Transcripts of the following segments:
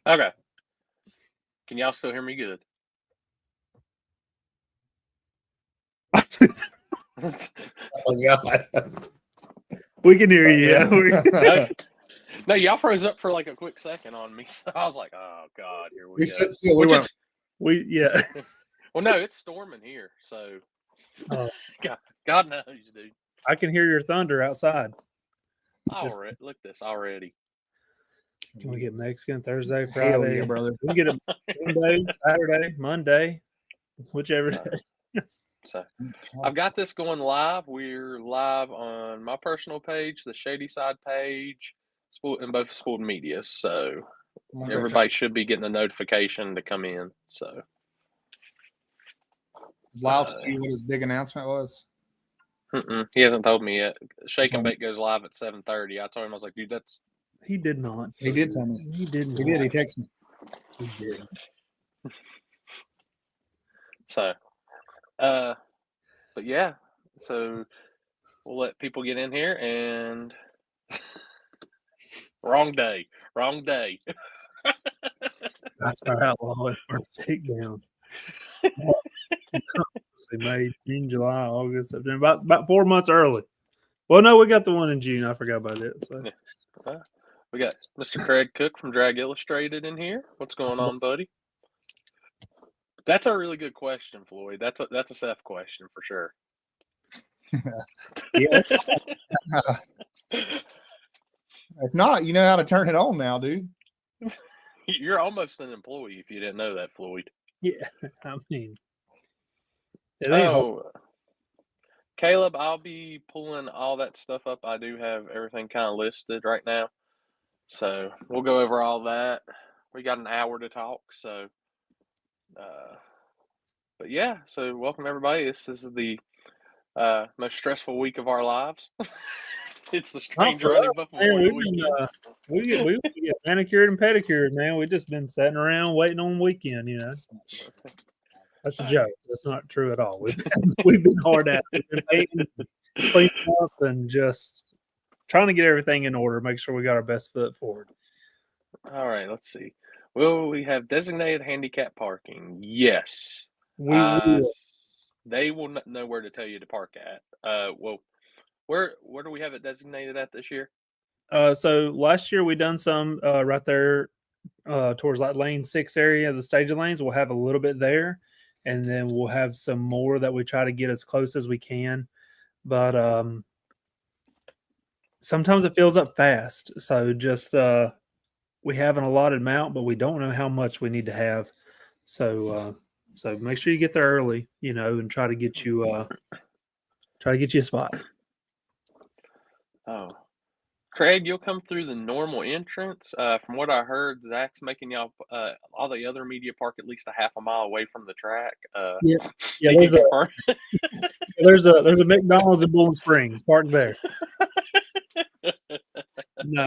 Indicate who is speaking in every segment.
Speaker 1: Okay. Can y'all still hear me good?
Speaker 2: Oh God.
Speaker 3: We can hear you. Yeah.
Speaker 1: No, y'all froze up for like a quick second on me, so I was like, "Oh God, here we
Speaker 2: We
Speaker 1: go."
Speaker 2: stood still. We went.
Speaker 3: Yeah.
Speaker 1: Well, no, it's storming here, so God knows, dude.
Speaker 3: I can hear your thunder outside.
Speaker 1: Alright, look at this already.
Speaker 3: Can we get Mexican Thursday,
Speaker 2: Hell
Speaker 3: Friday?
Speaker 2: yeah, brother.
Speaker 3: We can get it Sunday, Saturday, Monday, whichever day.
Speaker 1: So I've got this going live. We're live on my personal page, the Shady Side page, and both Sport Media. So everybody should be getting a notification to come in. So
Speaker 2: Lyle told you what his big announcement was?
Speaker 1: He hasn't told me yet. Shake and Bake goes live at 7:30. I told him, I was like, dude, that's...
Speaker 3: He did not.
Speaker 2: He did tell me.
Speaker 3: He didn't.
Speaker 2: He did. He texted me.
Speaker 3: He did.
Speaker 1: So, but yeah, so we'll let people get in here and wrong day.
Speaker 3: That's our outlaw and our takedown. May, June, July, August, September, about 4 months early. Well, no, we got the one in June. I forgot about it. So
Speaker 1: we got Mr. Craig Cook from Drag Illustrated in here. What's going on, buddy? That's a really good question, Floyd. That's a Seth question for sure.
Speaker 3: Yeah.
Speaker 2: If not, you know how to turn it on now, dude.
Speaker 1: You're almost an employee if you didn't know that, Floyd.
Speaker 3: Yeah, I mean.
Speaker 1: Caleb, I'll be pulling all that stuff up. I do have everything kind of listed right now. So we'll go over all that. We got an hour to talk. So, but yeah, so welcome everybody. This is the most stressful week of our lives. It's the strange Ronnie Buff Memorial weekend.
Speaker 3: We get manicured and pedicured, man. We've just been sitting around waiting on the weekend, you know. That's a joke. That's not true at all. We've been hard at it. We've been painting, cleaning up, and just trying to get everything in order, make sure we got our best foot forward.
Speaker 1: All right, let's see. Will we have designated handicap parking? Yes. They will know where to tell you to park at. Well, where do we have it designated at this year?
Speaker 3: So last year we done some right there towards like lane 6 area, the staging lanes. We'll have a little bit there, and then we'll have some more that we try to get as close as we can. But sometimes it fills up fast. So just we have an allotted amount, but we don't know how much we need to have. So make sure you get there early, you know, and try to get you a spot.
Speaker 1: Oh, Craig, you'll come through the normal entrance. From what I heard, Zach's making y'all all the other media park at least a half a mile away from the track.
Speaker 3: Yeah. There's a McDonald's in Bowling Springs. Park there. No,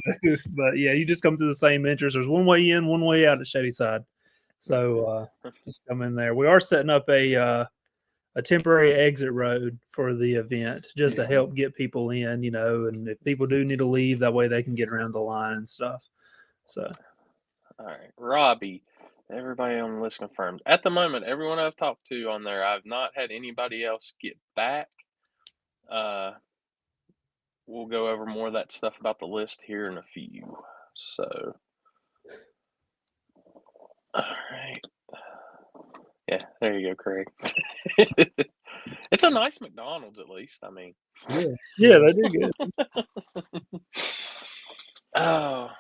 Speaker 3: but yeah, you just come through the same entrance. There's one way in, one way out at Shady Side. So just come in there. We are setting up a temporary exit road for the event just to help get people in, you know, and if people do need to leave, that way they can get around the line and stuff. So,
Speaker 1: all right, Robbie, everybody on the list confirmed. At the moment, everyone I've talked to on there, I've not had anybody else get back. We'll go over more of that stuff about the list here in a few. So, all right. Yeah, there you go, Craig. It's a nice McDonald's, at least. I mean,
Speaker 3: yeah, they do good.
Speaker 1: Oh,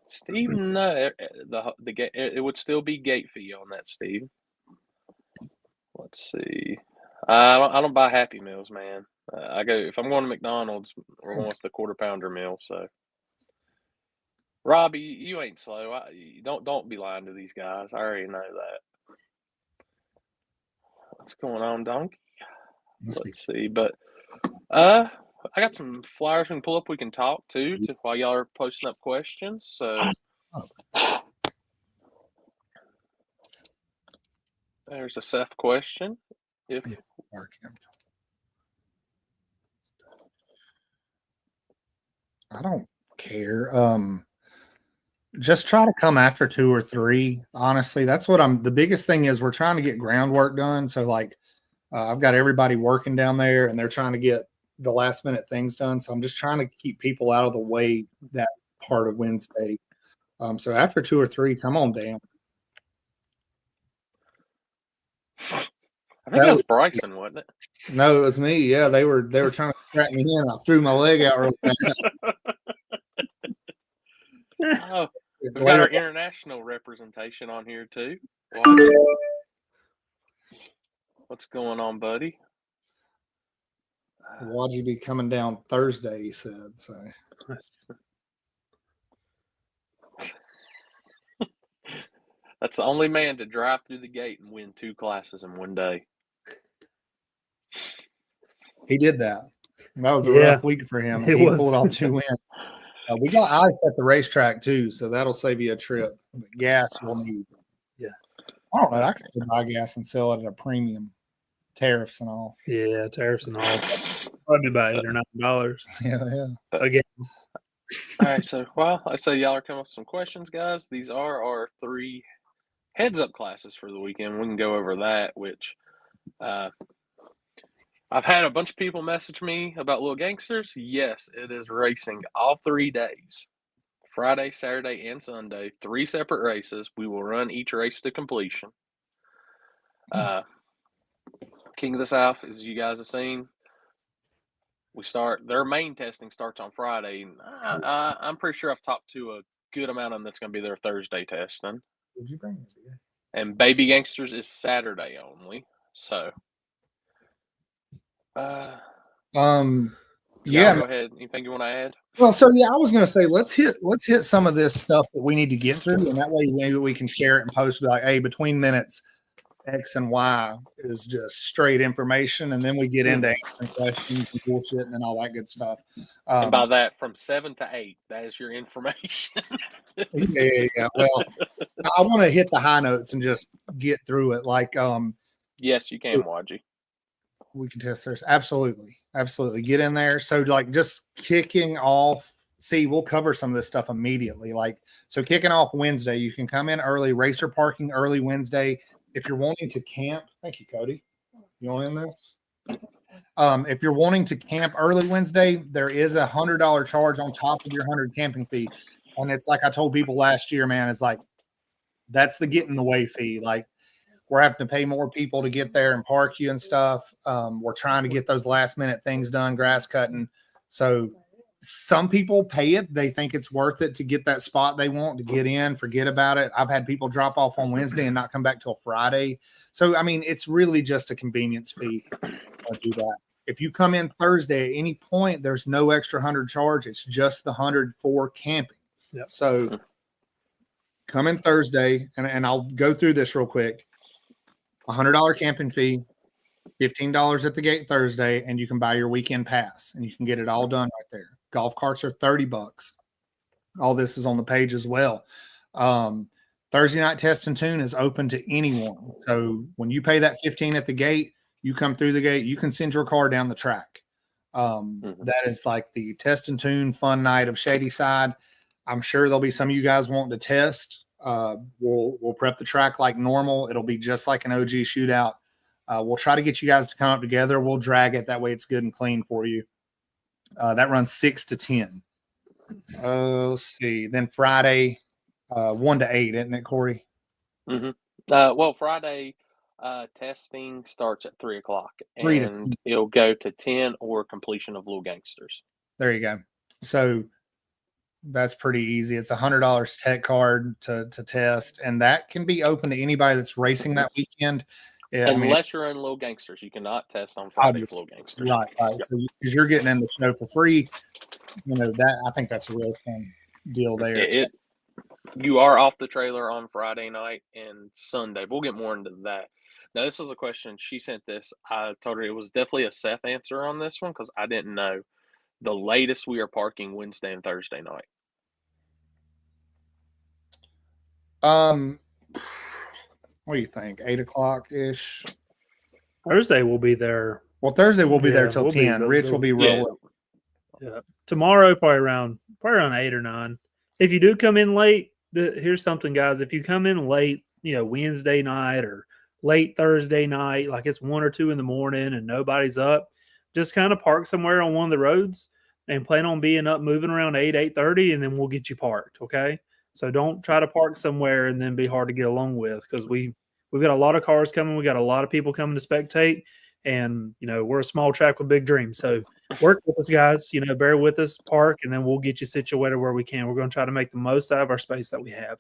Speaker 1: Steve, no, it would still be gate fee on that, Steve. Let's see. I don't buy Happy Meals, man. I go if I'm going to McDonald's, we're going with the quarter pounder meal. So, Robbie, you ain't slow. Don't be lying to these guys. I already know that. What's going on, Donkey? Let's see. But I got some flyers we can pull up. We can talk too, just while y'all are posting up questions. So there's a Seth question.
Speaker 2: I don't care. just try to come after 2 or 3. Honestly, that's what the biggest thing is we're trying to get groundwork done. So like I've got everybody working down there and they're trying to get the last minute things done. So I'm just trying to keep people out of the way that part of Wednesday. So after 2 or 3, come on down.
Speaker 1: I think that was Bryson, wasn't it?
Speaker 2: No, it was me. Yeah, they were trying to crack me in. I threw my leg out really fast.
Speaker 1: Oh, we've got our international representation on here too. What's going on, buddy?
Speaker 2: Why'd be coming down Thursday? He said. So
Speaker 1: that's the only man to drive through the gate and win 2 classes in one day.
Speaker 2: He did that. That was a rough week for him. He pulled off 2 wins. We got ice at the racetrack too, so that'll save you a trip. But gas we'll need.
Speaker 3: Yeah.
Speaker 2: I don't know. I could buy gas and sell it at a premium, tariffs and all.
Speaker 3: Yeah, tariffs and all. Probably about $8 or $9.
Speaker 2: Yeah.
Speaker 3: Again.
Speaker 1: All right, so I say y'all are coming up with some questions, guys. These are our 3 heads-up classes for the weekend. We can go over that, which I've had a bunch of people message me about Little Gangsters. Yes, it is racing all 3 days. Friday, Saturday, and Sunday. 3 separate races. We will run each race to completion. King of the South, as you guys have seen, their main testing starts on Friday. I'm pretty sure I've talked to a good amount of them that's going to be their Thursday testing.
Speaker 2: Did you bring it?
Speaker 1: And Baby Gangsters is Saturday only. So,
Speaker 2: yeah.
Speaker 1: Go ahead. Anything you want to add?
Speaker 2: Well, so yeah, I was going to say let's hit some of this stuff that we need to get through, and that way maybe we can share it and post like, hey, between minutes X and Y is just straight information, and then we get into answering questions and bullshit and all that good stuff.
Speaker 1: And by that, from 7 to 8, that is your information.
Speaker 2: Yeah. Well, I want to hit the high notes and just get through it. Like,
Speaker 1: yes, you can, Wadji.
Speaker 2: We can test this. Absolutely. Get in there. So, like, just kicking off. See, we'll cover some of this stuff immediately. Like, so kicking off Wednesday, you can come in early. Racer parking early Wednesday. If you're wanting to camp, thank you, Cody. You want in this? If you're wanting to camp early Wednesday, there is a $100 charge on top of your 100 camping fee. And it's like I told people last year, man, it's like, that's the get in the way fee. Like, we're having to pay more people to get there and park you and stuff. We're trying to get those last minute things done, grass cutting. So some people pay it. They think it's worth it to get that spot they want to get in, forget about it. I've had people drop off on Wednesday and not come back till Friday. So, I mean, it's really just a convenience fee to do that. If you come in Thursday at any point, there's no extra 100 charge. It's just the 100 for camping.
Speaker 3: Yep.
Speaker 2: So come in Thursday, and I'll go through this real quick. $100 camping fee, $15 at the gate Thursday, and you can buy your weekend pass, and you can get it all done right there. Golf carts are $30. All this is on the page as well. Thursday night test and tune is open to anyone. So when you pay that $15 at the gate, you come through the gate, you can send your car down the track. That is like the test and tune fun night of Shady Side. I'm sure there'll be some of you guys wanting to test. We'll prep the track like normal. It'll be just like an OG shootout. We'll try to get you guys to come up together. We'll drag it. That way it's good and clean for you. That runs 6 to 10. Let's see. Then Friday, 1 to 8, isn't it, Corey?
Speaker 1: Well, Friday testing starts at 3 o'clock, and it'll go to 10 or completion of Little Gangsters.
Speaker 2: There you go. So that's pretty easy. It's $100 tech card to test, and that can be open to anybody that's racing that weekend. Yeah,
Speaker 1: unless you're in Little Gangsters, you cannot test on Friday for Little Gangsters.
Speaker 2: Right.
Speaker 1: Yep.
Speaker 2: So because you're getting in the show for free, that I think that's a real fun deal there.
Speaker 1: You are off the trailer on Friday night and Sunday. We'll get more into that. Now, this was a question. She sent this. I told her it was definitely a Seth answer on this one because I didn't know. The latest we are parking Wednesday and Thursday night.
Speaker 2: What do you think? 8 o'clock ish.
Speaker 3: Thursday will be there.
Speaker 2: Well, Thursday we'll be there till 10. Rich will be rolling.
Speaker 3: Yeah. Tomorrow probably around 8 or 9. If you do come in late, here's something, guys. If you come in late, Wednesday night or late Thursday night, like it's 1 or 2 in the morning and nobody's up, just kind of park somewhere on one of the roads and plan on being up, moving around 8:30, and then we'll get you parked. Okay. So don't try to park somewhere and then be hard to get along with, because we've got a lot of cars coming. We got a lot of people coming to spectate, and we're a small track with big dreams. So work with us, guys. Bear with us, park, and then we'll get you situated where we can. We're going to try to make the most out of our space that we have.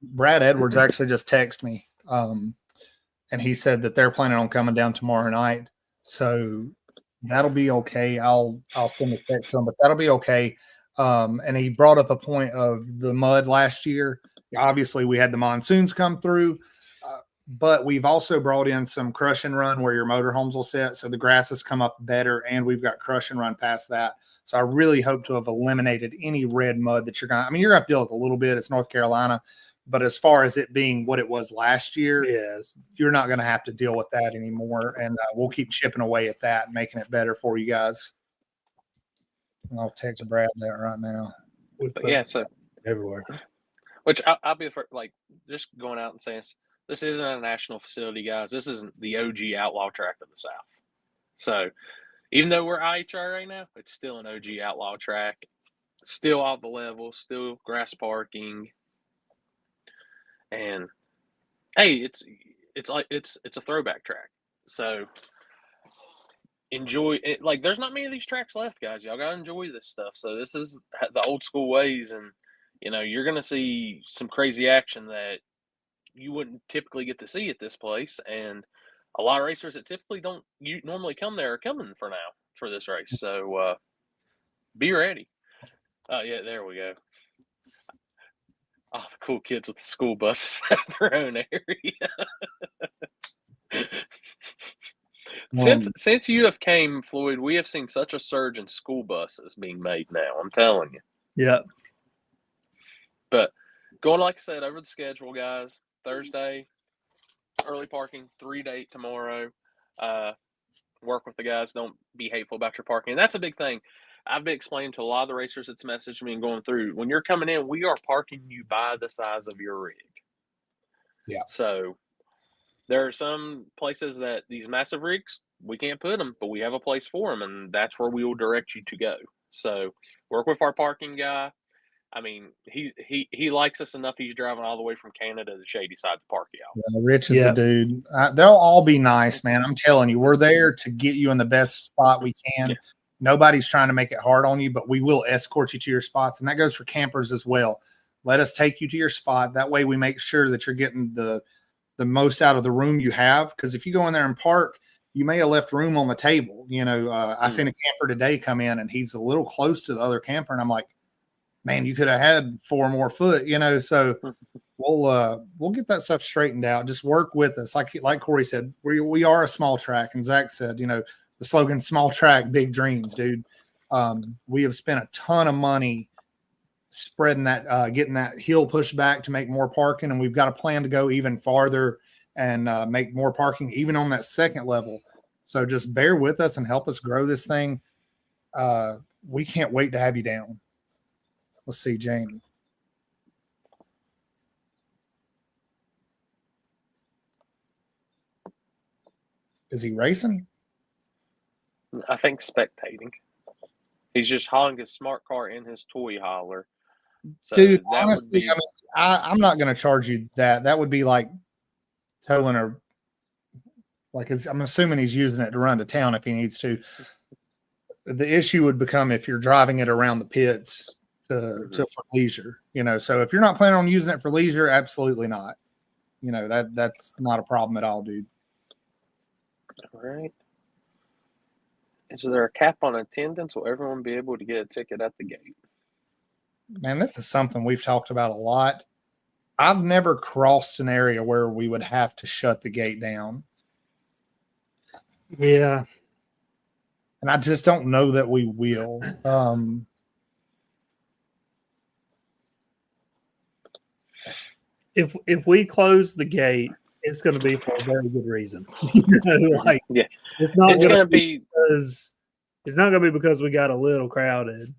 Speaker 2: Brad Edwards actually just texted me, and he said that they're planning on coming down tomorrow night. So that'll be okay. I'll send this text to him, but that'll be okay. And he brought up a point of the mud last year. Obviously, we had the monsoons come through, but we've also brought in some crush and run where your motorhomes will sit. So the grass has come up better, and we've got crush and run past that. So I really hope to have eliminated any red mud that you're going to – you're going to have to deal with a little bit. It's North Carolina. But as far as it being what it was last year,
Speaker 3: yes,
Speaker 2: you're not going to have to deal with that anymore. And we'll keep chipping away at that and making it better for you guys. I'll text Brad that right now.
Speaker 1: Yeah, so
Speaker 3: everywhere.
Speaker 1: Which I'll be just going out and saying this isn't a national facility, guys. This isn't the OG outlaw track of the South. So even though we're IHR right now, it's still an OG outlaw track. Still off the level, still grass parking. And hey, it's a throwback track. So enjoy it. There's not many of these tracks left, guys. Y'all gotta enjoy this stuff. So this is the old school ways, and you're gonna see some crazy action that you wouldn't typically get to see at this place. And a lot of racers that typically don't normally come there are coming for this race. So be ready. Yeah, there we go. Oh, the cool kids with the school buses have their own area. Since you have came, Floyd, we have seen such a surge in school buses being made now. I'm telling you.
Speaker 3: Yeah.
Speaker 1: But going, like I said, over the schedule, guys. Thursday, early parking, 3-8 tomorrow. Work with the guys. Don't be hateful about your parking. And that's a big thing. I've been explaining to a lot of the racers that's messaged me and going through. When you're coming in, we are parking you by the size of your rig.
Speaker 2: Yeah.
Speaker 1: So there are some places that these massive rigs, we can't put them, but we have a place for them, and that's where we will direct you to go. So work with our parking guy. He likes us enough. He's driving all the way from Canada to Shady Side to park you out.
Speaker 2: Yeah, Rich is the dude. They'll all be nice, man. I'm telling you, we're there to get you in the best spot we can. Yeah. Nobody's trying to make it hard on you, but we will escort you to your spots, and that goes for campers as well. Let us take you to your spot. That way we make sure that you're getting the most out of the room you have, because if you go in there and park, you may have left room on the table. I seen a camper today come in, and he's a little close to the other camper, and I'm like, man, you could have had 4 more foot, so we'll get that stuff straightened out. Just work with us. Like Corey said, we are a small track, and Zach said, the slogan, small track, big dreams, dude. We have spent a ton of money spreading that, getting that hill pushed back to make more parking. And we've got a plan to go even farther and make more parking, even on that second level. So just bear with us and help us grow this thing. We can't wait to have you down. Let's see, Jamie. Is he racing?
Speaker 1: I think spectating. He's just hauling his smart car in his toy hauler. So
Speaker 2: dude, honestly, I'm not going to charge you that. That would be like towing I'm assuming he's using it to run to town if he needs to. The issue would become if you're driving it around the pits for leisure, So if you're not planning on using it for leisure, absolutely not. That's not a problem at all, dude.
Speaker 1: All right. Is there a cap on attendance? Will everyone be able to get a ticket at the gate?
Speaker 2: Man, this is something we've talked about a lot. I've never crossed an area where we would have to shut the gate down.
Speaker 3: Yeah.
Speaker 2: And I just don't know that we will.
Speaker 3: If we close the gate, it's going to be for a very good reason.
Speaker 1: Yeah,
Speaker 3: it's not going to be because we got a little crowded.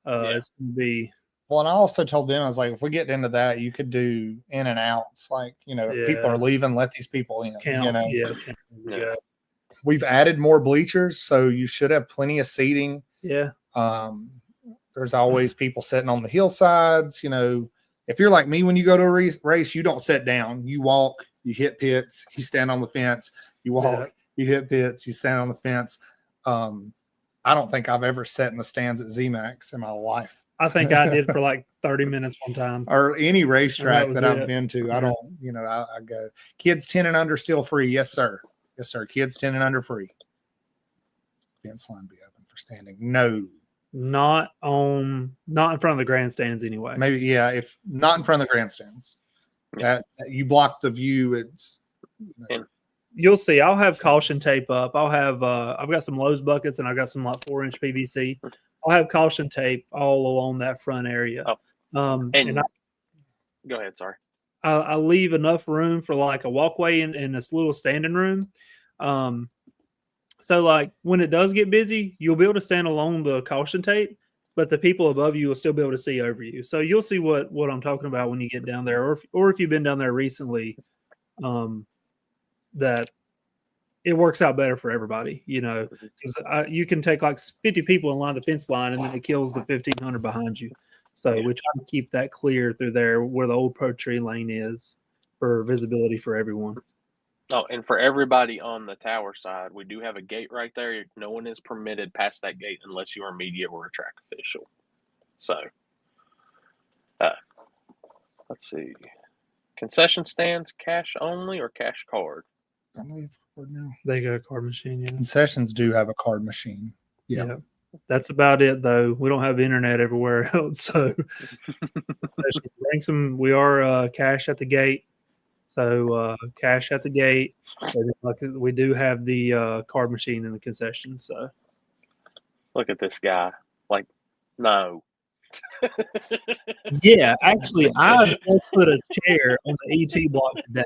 Speaker 3: It's going to be
Speaker 2: Well, and I also told them, I was like, if we get into that, you could do in and outs. Like, if people are leaving, let these people in.
Speaker 3: Count.
Speaker 1: Yeah.
Speaker 2: We've added more bleachers, so you should have plenty of seating.
Speaker 3: Yeah.
Speaker 2: There's always people sitting on the hillsides. If you're like me, when you go to a race, you don't sit down. You walk, you hit pits, you stand on the fence. You walk, you hit pits, you stand on the fence. I don't think I've ever sat in the stands at ZMAX in my life.
Speaker 3: I think I did for like 30 minutes one time.
Speaker 2: Or any racetrack that I've been to. I don't, I go. Kids 10 and under still free. Yes, sir. Yes, sir. Kids 10 and under free. Fence line be open for standing. No.
Speaker 3: Not in front of the grandstands anyway.
Speaker 2: Maybe, yeah, if not in front of the grandstands. That you block the view, it's
Speaker 3: you'll see. I'll have caution tape up. I'll have I've got some Lowe's buckets and I've got some like 4-inch PVC. I'll have caution tape all along that front area.
Speaker 1: Go ahead, sorry.
Speaker 3: I leave enough room for like a walkway in this little standing room. So like when it does get busy, you'll be able to stand along the caution tape, but the people above you will still be able to see over you. So you'll see what I'm talking about when you get down there, or if you've been down there recently, that it works out better for everybody, because you can take like 50 people and line the fence line, and then it kills the 1,500 behind you. So we try to keep that clear through there where the old pro tree lane is for visibility for everyone.
Speaker 1: Oh, and for everybody on the tower side, we do have a gate right there. No one is permitted past that gate unless you are media or a track official. So, let's see. Concession stands, cash only or cash card?
Speaker 2: I know you have a card now.
Speaker 3: They got a card machine, yeah.
Speaker 2: Concessions do have a card machine. Yeah.
Speaker 3: That's about it, though. We don't have internet everywhere else, so we are cash at the gate. So cash at the gate. We do have the card machine in the concession. So
Speaker 1: look at this guy. Like, no.
Speaker 3: Yeah, actually, I just put a chair on the ET block today.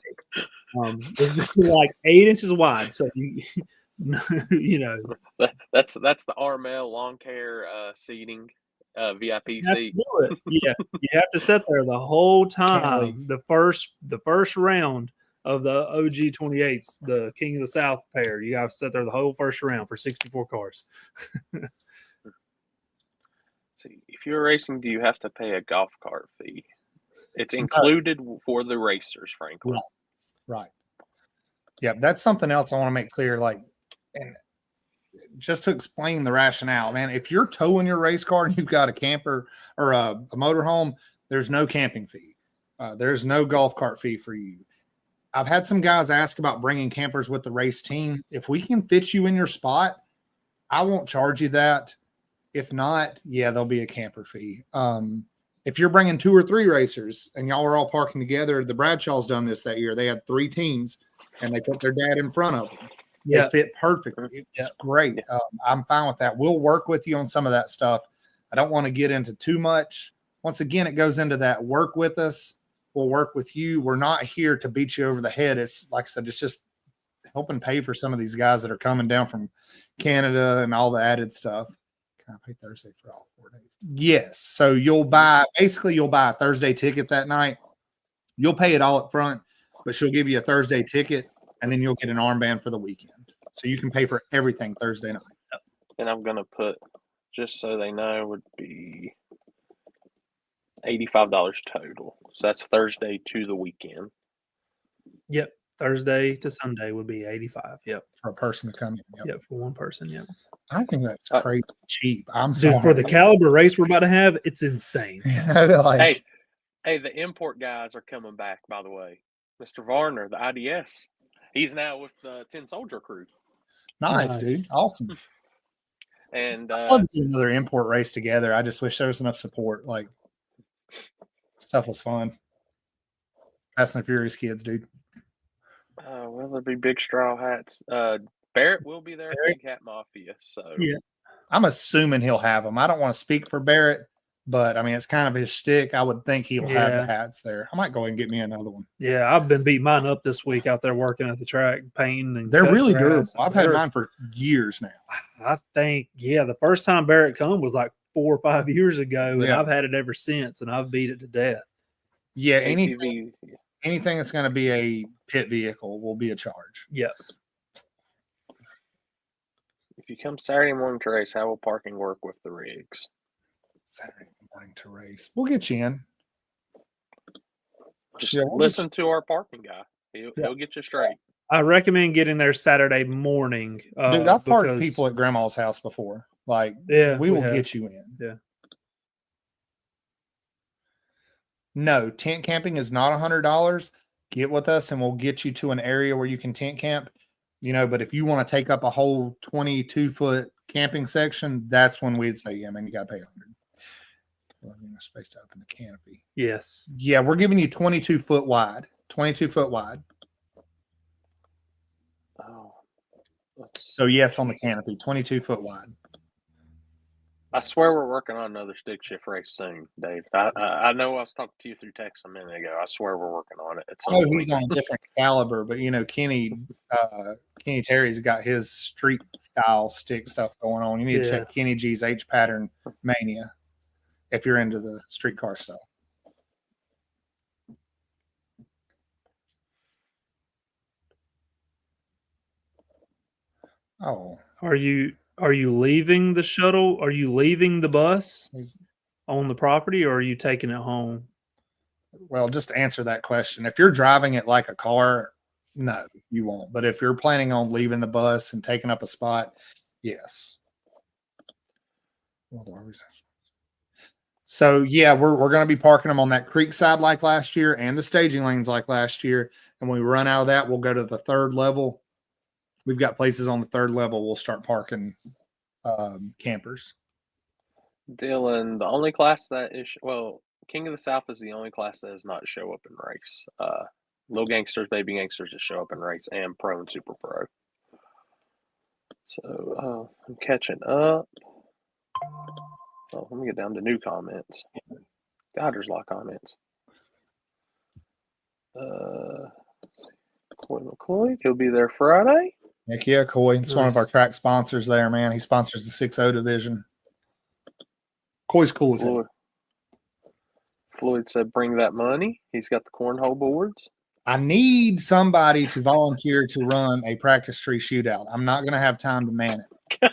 Speaker 3: It's like 8 inches wide, so
Speaker 1: that's the Armel lawn care seating, VIP seat.
Speaker 3: Yeah, you have to sit there the whole time. The first round of the OG 28s, the King of the South pair, you got to sit there the whole first round for 64 cars.
Speaker 1: See, if you're racing, do you have to pay a golf cart fee? It's included for the racers, frankly.
Speaker 2: Right. Yeah, that's something else I want to make clear. Like, and just to explain the rationale, man, if you're towing your race car and you've got a camper or a motorhome, there's no camping fee. There's no golf cart fee for you. I've had some guys ask about bringing campers with the race team. If we can fit you in your spot, I won't charge you that. If not, yeah, there'll be a camper fee. If you're bringing 2 or 3 racers and y'all are all parking together, the Bradshaws done this that year. They had 3 teams and they put their dad in front of them. Yeah. They fit perfectly. It's great. I'm fine with that. We'll work with you on some of that stuff. I don't want to get into too much. Once again, it goes into that work with us. We'll work with you. We're not here to beat you over the head. It's like I said, it's just helping pay for some of these guys that are coming down from Canada and all the added stuff. Can I pay Thursday for all 4 days? Yes. So you'll buy a Thursday ticket that night. You'll pay it all up front, but she'll give you a Thursday ticket, and then you'll get an armband for the weekend. So you can pay for everything Thursday night.
Speaker 1: And I'm going to put, just so they know, would be $85 total. So that's Thursday to the weekend.
Speaker 3: Yep. Thursday to Sunday would be $85. Yep.
Speaker 2: For a person to come in.
Speaker 3: Yep. For one person. Yep.
Speaker 2: I think that's crazy cheap. I'm sorry.
Speaker 3: For the caliber race we're about to have, it's insane.
Speaker 1: Hey, the import guys are coming back, by the way. Mr. Varner, the IDS. He's now with the 10 Soldier crew.
Speaker 2: Nice, dude. Awesome.
Speaker 1: And
Speaker 2: I'd love to do another import race together. I just wish there was enough support. Like, stuff was fun. Fast and Furious kids, dude.
Speaker 1: Well, there'll be big straw hats. Barrett will be there. Big Hat Mafia. So
Speaker 3: yeah,
Speaker 2: I'm assuming he'll have them. I don't want to speak for Barrett, but I mean, it's kind of his shtick. I would think he'll have the hats there. I might go ahead and get me another one.
Speaker 3: Yeah, I've been beating mine up this week out there working at the track, painting. And
Speaker 2: they're really durable. I've had mine for years now.
Speaker 3: I think, the first time Barrett come was like 4 or 5 years ago, and
Speaker 2: Yeah.
Speaker 3: I've had it ever since, and I've beat it to death.
Speaker 2: Yeah,
Speaker 1: ATV.
Speaker 2: anything that's going to be a pit vehicle will be a charge.
Speaker 3: Yeah.
Speaker 1: If you come Saturday morning to race, how will parking work with the rigs?
Speaker 2: Saturday morning to race. We'll get you in.
Speaker 1: Just
Speaker 2: Yeah, we'll
Speaker 1: listen to our parking guy. He'll get you straight.
Speaker 3: I recommend getting there Saturday morning.
Speaker 2: Dude, I've parked
Speaker 3: because-
Speaker 2: people at grandma's house before. Like,
Speaker 3: Yeah,
Speaker 2: we will
Speaker 3: have.
Speaker 2: get you in.
Speaker 3: Yeah.
Speaker 2: No, tent camping is not $100. Get with us and we'll get you to an area where you can tent camp. But if you want to take up a whole 22-foot camping section, that's when we'd say, yeah, man, you got to pay $100. Space to open the canopy.
Speaker 3: Yes.
Speaker 2: Yeah, we're giving you 22-foot wide. 22-foot wide.
Speaker 1: Oh.
Speaker 2: So yes, on the canopy, 22-foot wide.
Speaker 1: I swear we're working on another stick shift race soon, Dave. I know I was talking to you through text a minute ago. I swear we're working on it.
Speaker 2: I know he's on a different caliber, but Kenny Terry's got his street style stick stuff going on. You need to check Kenny G's H Pattern Mania if you're into the streetcar stuff. Oh,
Speaker 3: Are you leaving the shuttle? Are you leaving the bus on the property, or are you taking it home?
Speaker 2: Well, just to answer that question, if you're driving it like a car, no, you won't. But if you're planning on leaving the bus and taking up a spot, yes. So yeah, we're going to be parking them on that creek side like last year and the staging lanes like last year. And when we run out of that, we'll go to the third level. We've got places on the third level. We'll start parking campers.
Speaker 1: Dylan, the only class that is King of the South is the only class that does not show up in race. Little Gangsters, Baby Gangsters just show up in race, and Pro and Super Pro. So I'm catching up. Oh, let me get down to new comments. God, there's a lot of comments. Coy McCloy, he'll be there Friday.
Speaker 2: Heck yeah, Coy. It's one of
Speaker 3: Nice.
Speaker 2: our track sponsors there, man. He sponsors the 6-0 division. Coy's cool as hell.
Speaker 1: Floyd said, bring that money. He's got the cornhole boards.
Speaker 2: I need somebody to volunteer to run a practice tree shootout. I'm not going to have time to man it.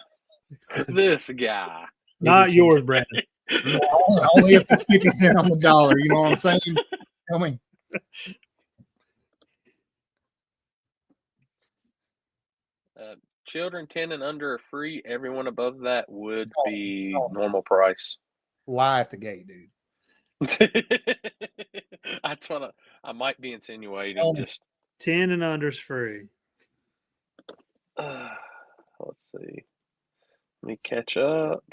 Speaker 1: This guy.
Speaker 3: Not yours, Brandon.
Speaker 2: Only if it's 50 cents on the dollar. You know what I'm saying? Tell me.
Speaker 1: Children 10 and under are free. Everyone above that would be normal price.
Speaker 2: Lie at the gate, dude.
Speaker 1: That's what I might be insinuating. Just
Speaker 3: 10 and under's free.
Speaker 1: let's see. Let me catch up.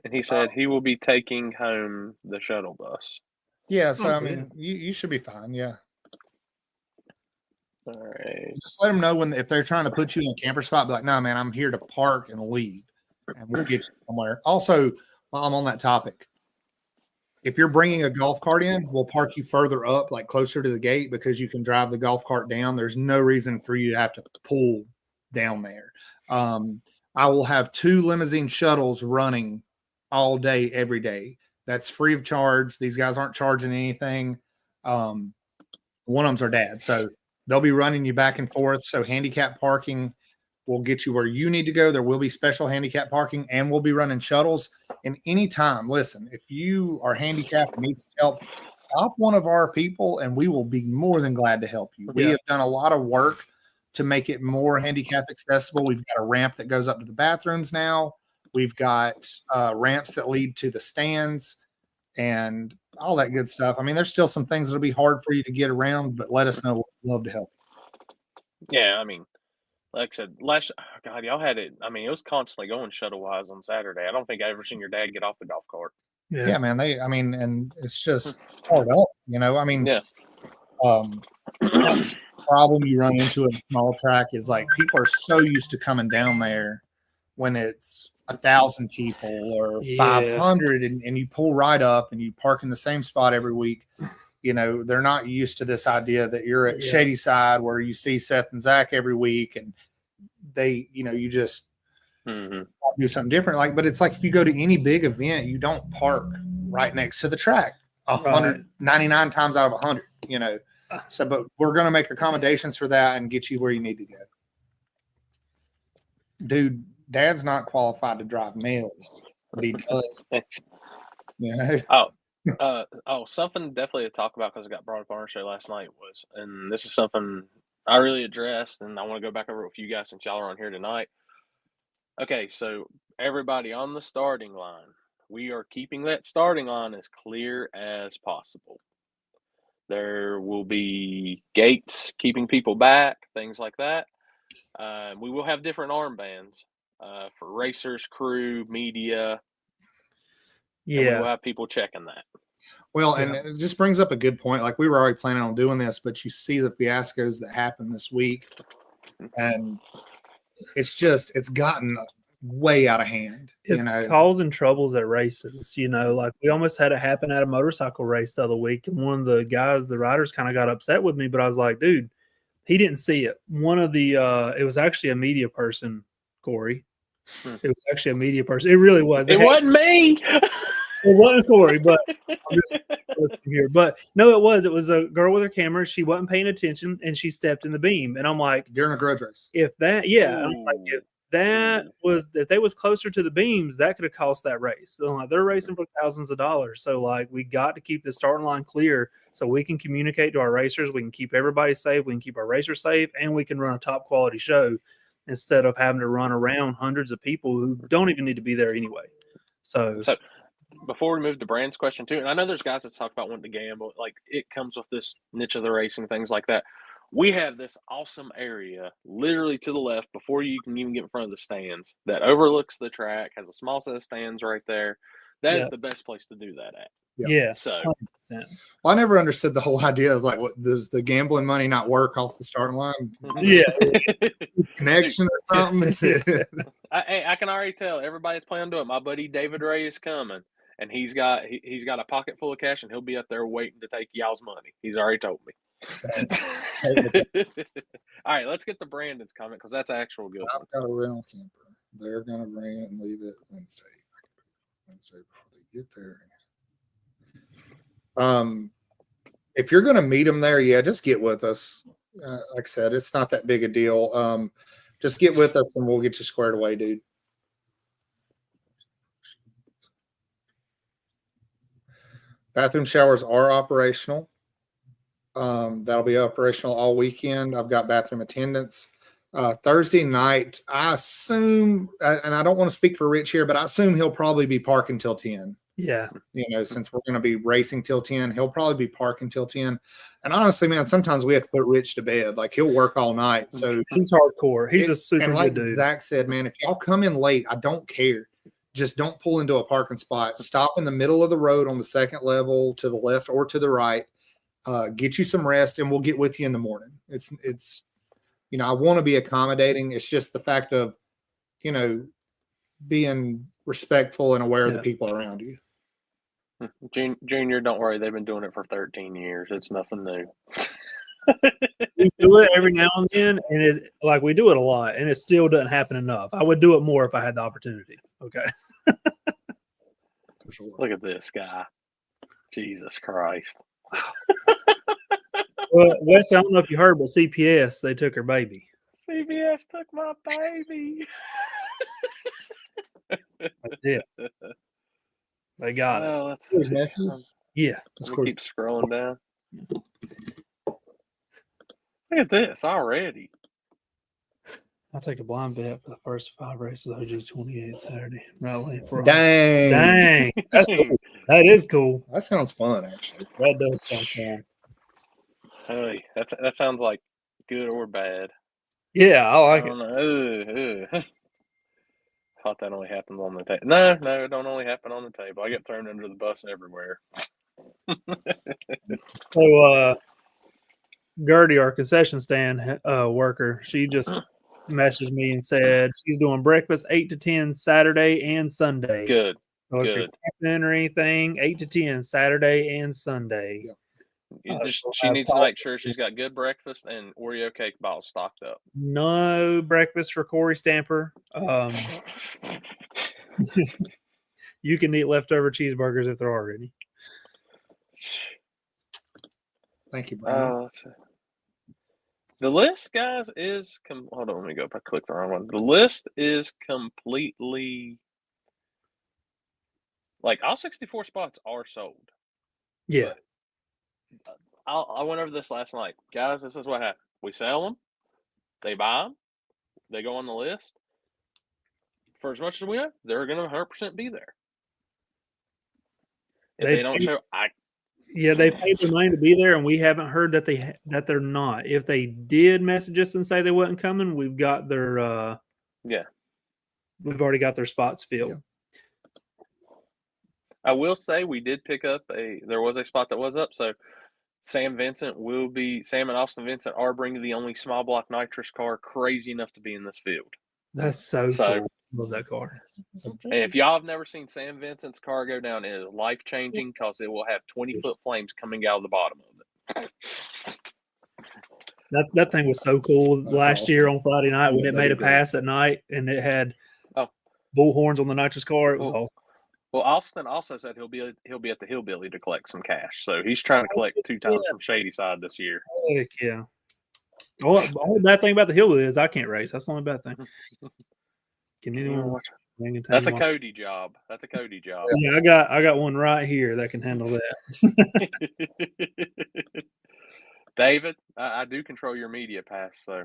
Speaker 1: And he said he will be taking home the shuttle bus.
Speaker 2: Yeah, so I mean, you should be fine. Yeah.
Speaker 1: All right.
Speaker 2: Just let them know if they're trying to put you in a camper spot. Be like, no, man, I'm here to park and leave, and we'll get you somewhere. Also, while I'm on that topic, if you're bringing a golf cart in, we'll park you further up, like closer to the gate, because you can drive the golf cart down. There's no reason for you to have to pull down there. I will have 2 limousine shuttles running all day, every day. That's free of charge. These guys aren't charging anything. One of them's our dad. So they'll be running you back and forth. So handicap parking will get you where you need to go. There will be special handicap parking, and we'll be running shuttles. And anytime, listen, if you are handicapped and need some help, stop one of our people and we will be more than glad to help you. We have done a lot of work to make it more handicap accessible. We've got a ramp that goes up to the bathrooms now. We've got ramps that lead to the stands and all that good stuff. I mean, there's still some things that'll be hard for you to get around, but let us know. We'd love to help.
Speaker 1: Yeah, I mean, like I said, God, y'all had it. I mean, it was constantly going shuttle wise on Saturday. I don't think I ever seen your dad get off the golf cart.
Speaker 2: Yeah, man. And it's just hard up, I mean, problem you run into a small track is like people are so used to coming down there when it's 1,000 people or 500 and you pull right up and you park in the same spot every week. You know, they're not used to this idea that you're at Shady Side where you see Seth and Zach every week, and they, you know, you just do something different. Like, but it's like if you go to any big event, you don't park right next to the track 199 times out of 100, you know. So, but we're going to make accommodations for that and get you where you need to go. Dude, Dad's not qualified to drive males, but he does. You know?
Speaker 1: Something definitely to talk about because it got brought up on our show last night was, and this is something I really addressed, and I want to go back over it with you guys since y'all are on here tonight. Okay, so everybody on the starting line, we are keeping that starting line as clear as possible. There will be gates keeping people back, things like that. We will have different armbands for racers, crew, media.
Speaker 3: Yeah.
Speaker 1: And we will have people checking that.
Speaker 2: Well, and it just brings up a good point. Like, we were already planning on doing this, but you see the fiascos that happened this week, and it's gotten way out of hand.
Speaker 3: It's causing troubles at races. You know, like we almost had it happen at a motorcycle race the other week, and one of the guys, the riders, kind of got upset with me. But I was like, dude, he didn't see it. One of the it was actually a media person, Corey. It was actually a media person. It really was.
Speaker 1: It wasn't me.
Speaker 3: It wasn't Corey, but I'm just listening here. But no, it was. It was a girl with her camera. She wasn't paying attention, and she stepped in the beam. And I'm like,
Speaker 2: during a grudge race.
Speaker 3: If that, I'm like, if they was closer to the beams, that could have cost that race. So like, they're racing for thousands of dollars. So like, we got to keep the starting line clear so we can communicate to our racers. We can keep everybody safe. We can keep our racers safe, and we can run a top quality show instead of having to run around hundreds of people who don't even need to be there anyway. So
Speaker 1: before we move to Brand's question too, and I know there's guys that talk about wanting to gamble, like it comes with this niche of the racing, things like that. We have this awesome area literally to the left before you can even get in front of the stands that overlooks the track, has a small set of stands right there. That is the best place to do that at.
Speaker 3: Yeah.
Speaker 1: So
Speaker 2: 100%. Well, I never understood the whole idea. I was like, what, does the gambling money not work off the starting line?
Speaker 3: Yeah.
Speaker 2: Connection or something? Is it?
Speaker 1: I can already tell everybody's planning to do it. My buddy David Ray is coming, and he's got a pocket full of cash, and he'll be up there waiting to take y'all's money. He's already told me. All right, let's get to Brandon's comment because that's actual good.
Speaker 2: I've got a rental camper. They're going to bring it and leave it Wednesday before they get there. If you're going to meet them there, just get with us. Like I said, it's not that big a deal. Just get with us and we'll get you squared away, dude. Bathroom showers are operational. That'll be operational all weekend. I've got bathroom attendants. Thursday night, I assume, and I don't want to speak for Rich here, but I assume he'll probably be parking till 10.
Speaker 3: Yeah.
Speaker 2: You know, since we're going to be racing till 10, he'll probably be parking till 10. And honestly, man, sometimes we have to put Rich to bed. Like, he'll work all night. So
Speaker 3: he's hardcore. He's a super
Speaker 2: good
Speaker 3: dude.
Speaker 2: Zach said, man, if y'all come in late, I don't care. Just don't pull into a parking spot. Stop in the middle of the road on the second level to the left or to the right. Get you some rest, and we'll get with you in the morning. It's you know, I want to be accommodating. It's just the fact of, you know, being respectful and aware of the people around you.
Speaker 1: Junior, don't worry. They've been doing it for 13 years. It's nothing new.
Speaker 3: We do it every now and then, and we do it a lot, and it still doesn't happen enough. I would do it more if I had the opportunity. Okay.
Speaker 2: For sure.
Speaker 1: Look at this guy. Jesus Christ.
Speaker 3: Well, Wes, I don't know if you heard, but CPS, they took her baby.
Speaker 1: CPS took my baby.
Speaker 3: Yeah. They got it.
Speaker 1: Let's
Speaker 2: His nephew?
Speaker 3: Yeah.
Speaker 1: Let me keep scrolling down. Look at this already.
Speaker 3: I'll take a blind bet for the first 5 races. OG 28 Saturday. Right for
Speaker 2: Dang.
Speaker 3: That's cool. That is cool.
Speaker 2: That sounds fun, actually.
Speaker 3: That does sound fun.
Speaker 1: Hey, that sounds like good or bad.
Speaker 3: Yeah, I like
Speaker 1: I don't know. Thought that only happens on the table. No, it don't only happen on the table. I get thrown under the bus everywhere.
Speaker 3: So, Gertie, our concession stand worker, she just messaged me and said she's doing breakfast 8 to 10 Saturday and Sunday.
Speaker 1: Good.
Speaker 3: So if you're camping or anything, 8 to 10 Saturday and Sunday.
Speaker 2: Yeah.
Speaker 1: She needs to make sure she's got good breakfast and Oreo cake balls stocked up.
Speaker 3: No breakfast for Corey Stamper. You can eat leftover cheeseburgers if there are any.
Speaker 2: Thank you, Brandon.
Speaker 1: The list, guys, is hold on. Let me go. If I click the wrong one, the list is completely like all 64 spots are sold.
Speaker 3: Yeah.
Speaker 1: I went over this last night, guys. This is what happened. We sell them, they buy them, they go on the list. For as much as we know, they're going to 100% be there. If they don't show,
Speaker 3: yeah, they paid the money to be there, and we haven't heard that they're not. If they did message us and say they wasn't coming, we've got their we've already got their spots filled.
Speaker 2: Yeah.
Speaker 1: I will say we did pick up there was a spot that was up, so Sam and Austin Vincent are bringing the only small block nitrous car crazy enough to be in this field.
Speaker 3: That's so cool. Love that car.
Speaker 1: And if y'all have never seen Sam Vincent's car go down, it is life-changing because it will have 20-foot flames coming out of the bottom of
Speaker 3: it. That thing was so cool. That's last awesome. Year on Friday night when it made a pass at night and it had bullhorns on the nitrous car. It was awesome.
Speaker 1: Well, Austin also said he'll be at the Hillbilly to collect some cash. So he's trying to collect 2 times from Shady Side this year.
Speaker 3: Heck yeah. Well, the only bad thing about the Hillbilly is I can't race. That's the only bad thing. Can anyone watch?
Speaker 1: That's a Cody job.
Speaker 3: Yeah, I got one right here that can handle that.
Speaker 1: David, I do control your media pass, so.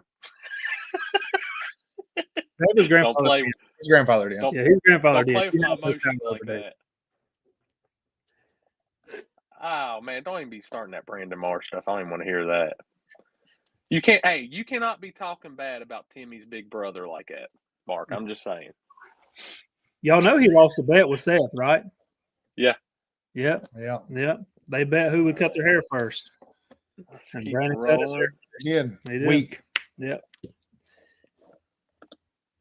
Speaker 3: That was grandfather.
Speaker 2: His grandfather did.
Speaker 3: Yeah, his grandfather
Speaker 1: did.
Speaker 3: Don't
Speaker 1: play with my emotions like that. Oh man, don't even be starting that Brandon Marsh stuff. I don't even want to hear that. You can't. Hey, you cannot be talking bad about Timmy's big brother like that, Mark. I'm just saying.
Speaker 3: Y'all know he lost a bet with Seth, right?
Speaker 1: Yeah.
Speaker 3: Yep. They bet who would cut their hair first. And Brandon cut his hair.
Speaker 2: He did. Weak.
Speaker 3: Yep.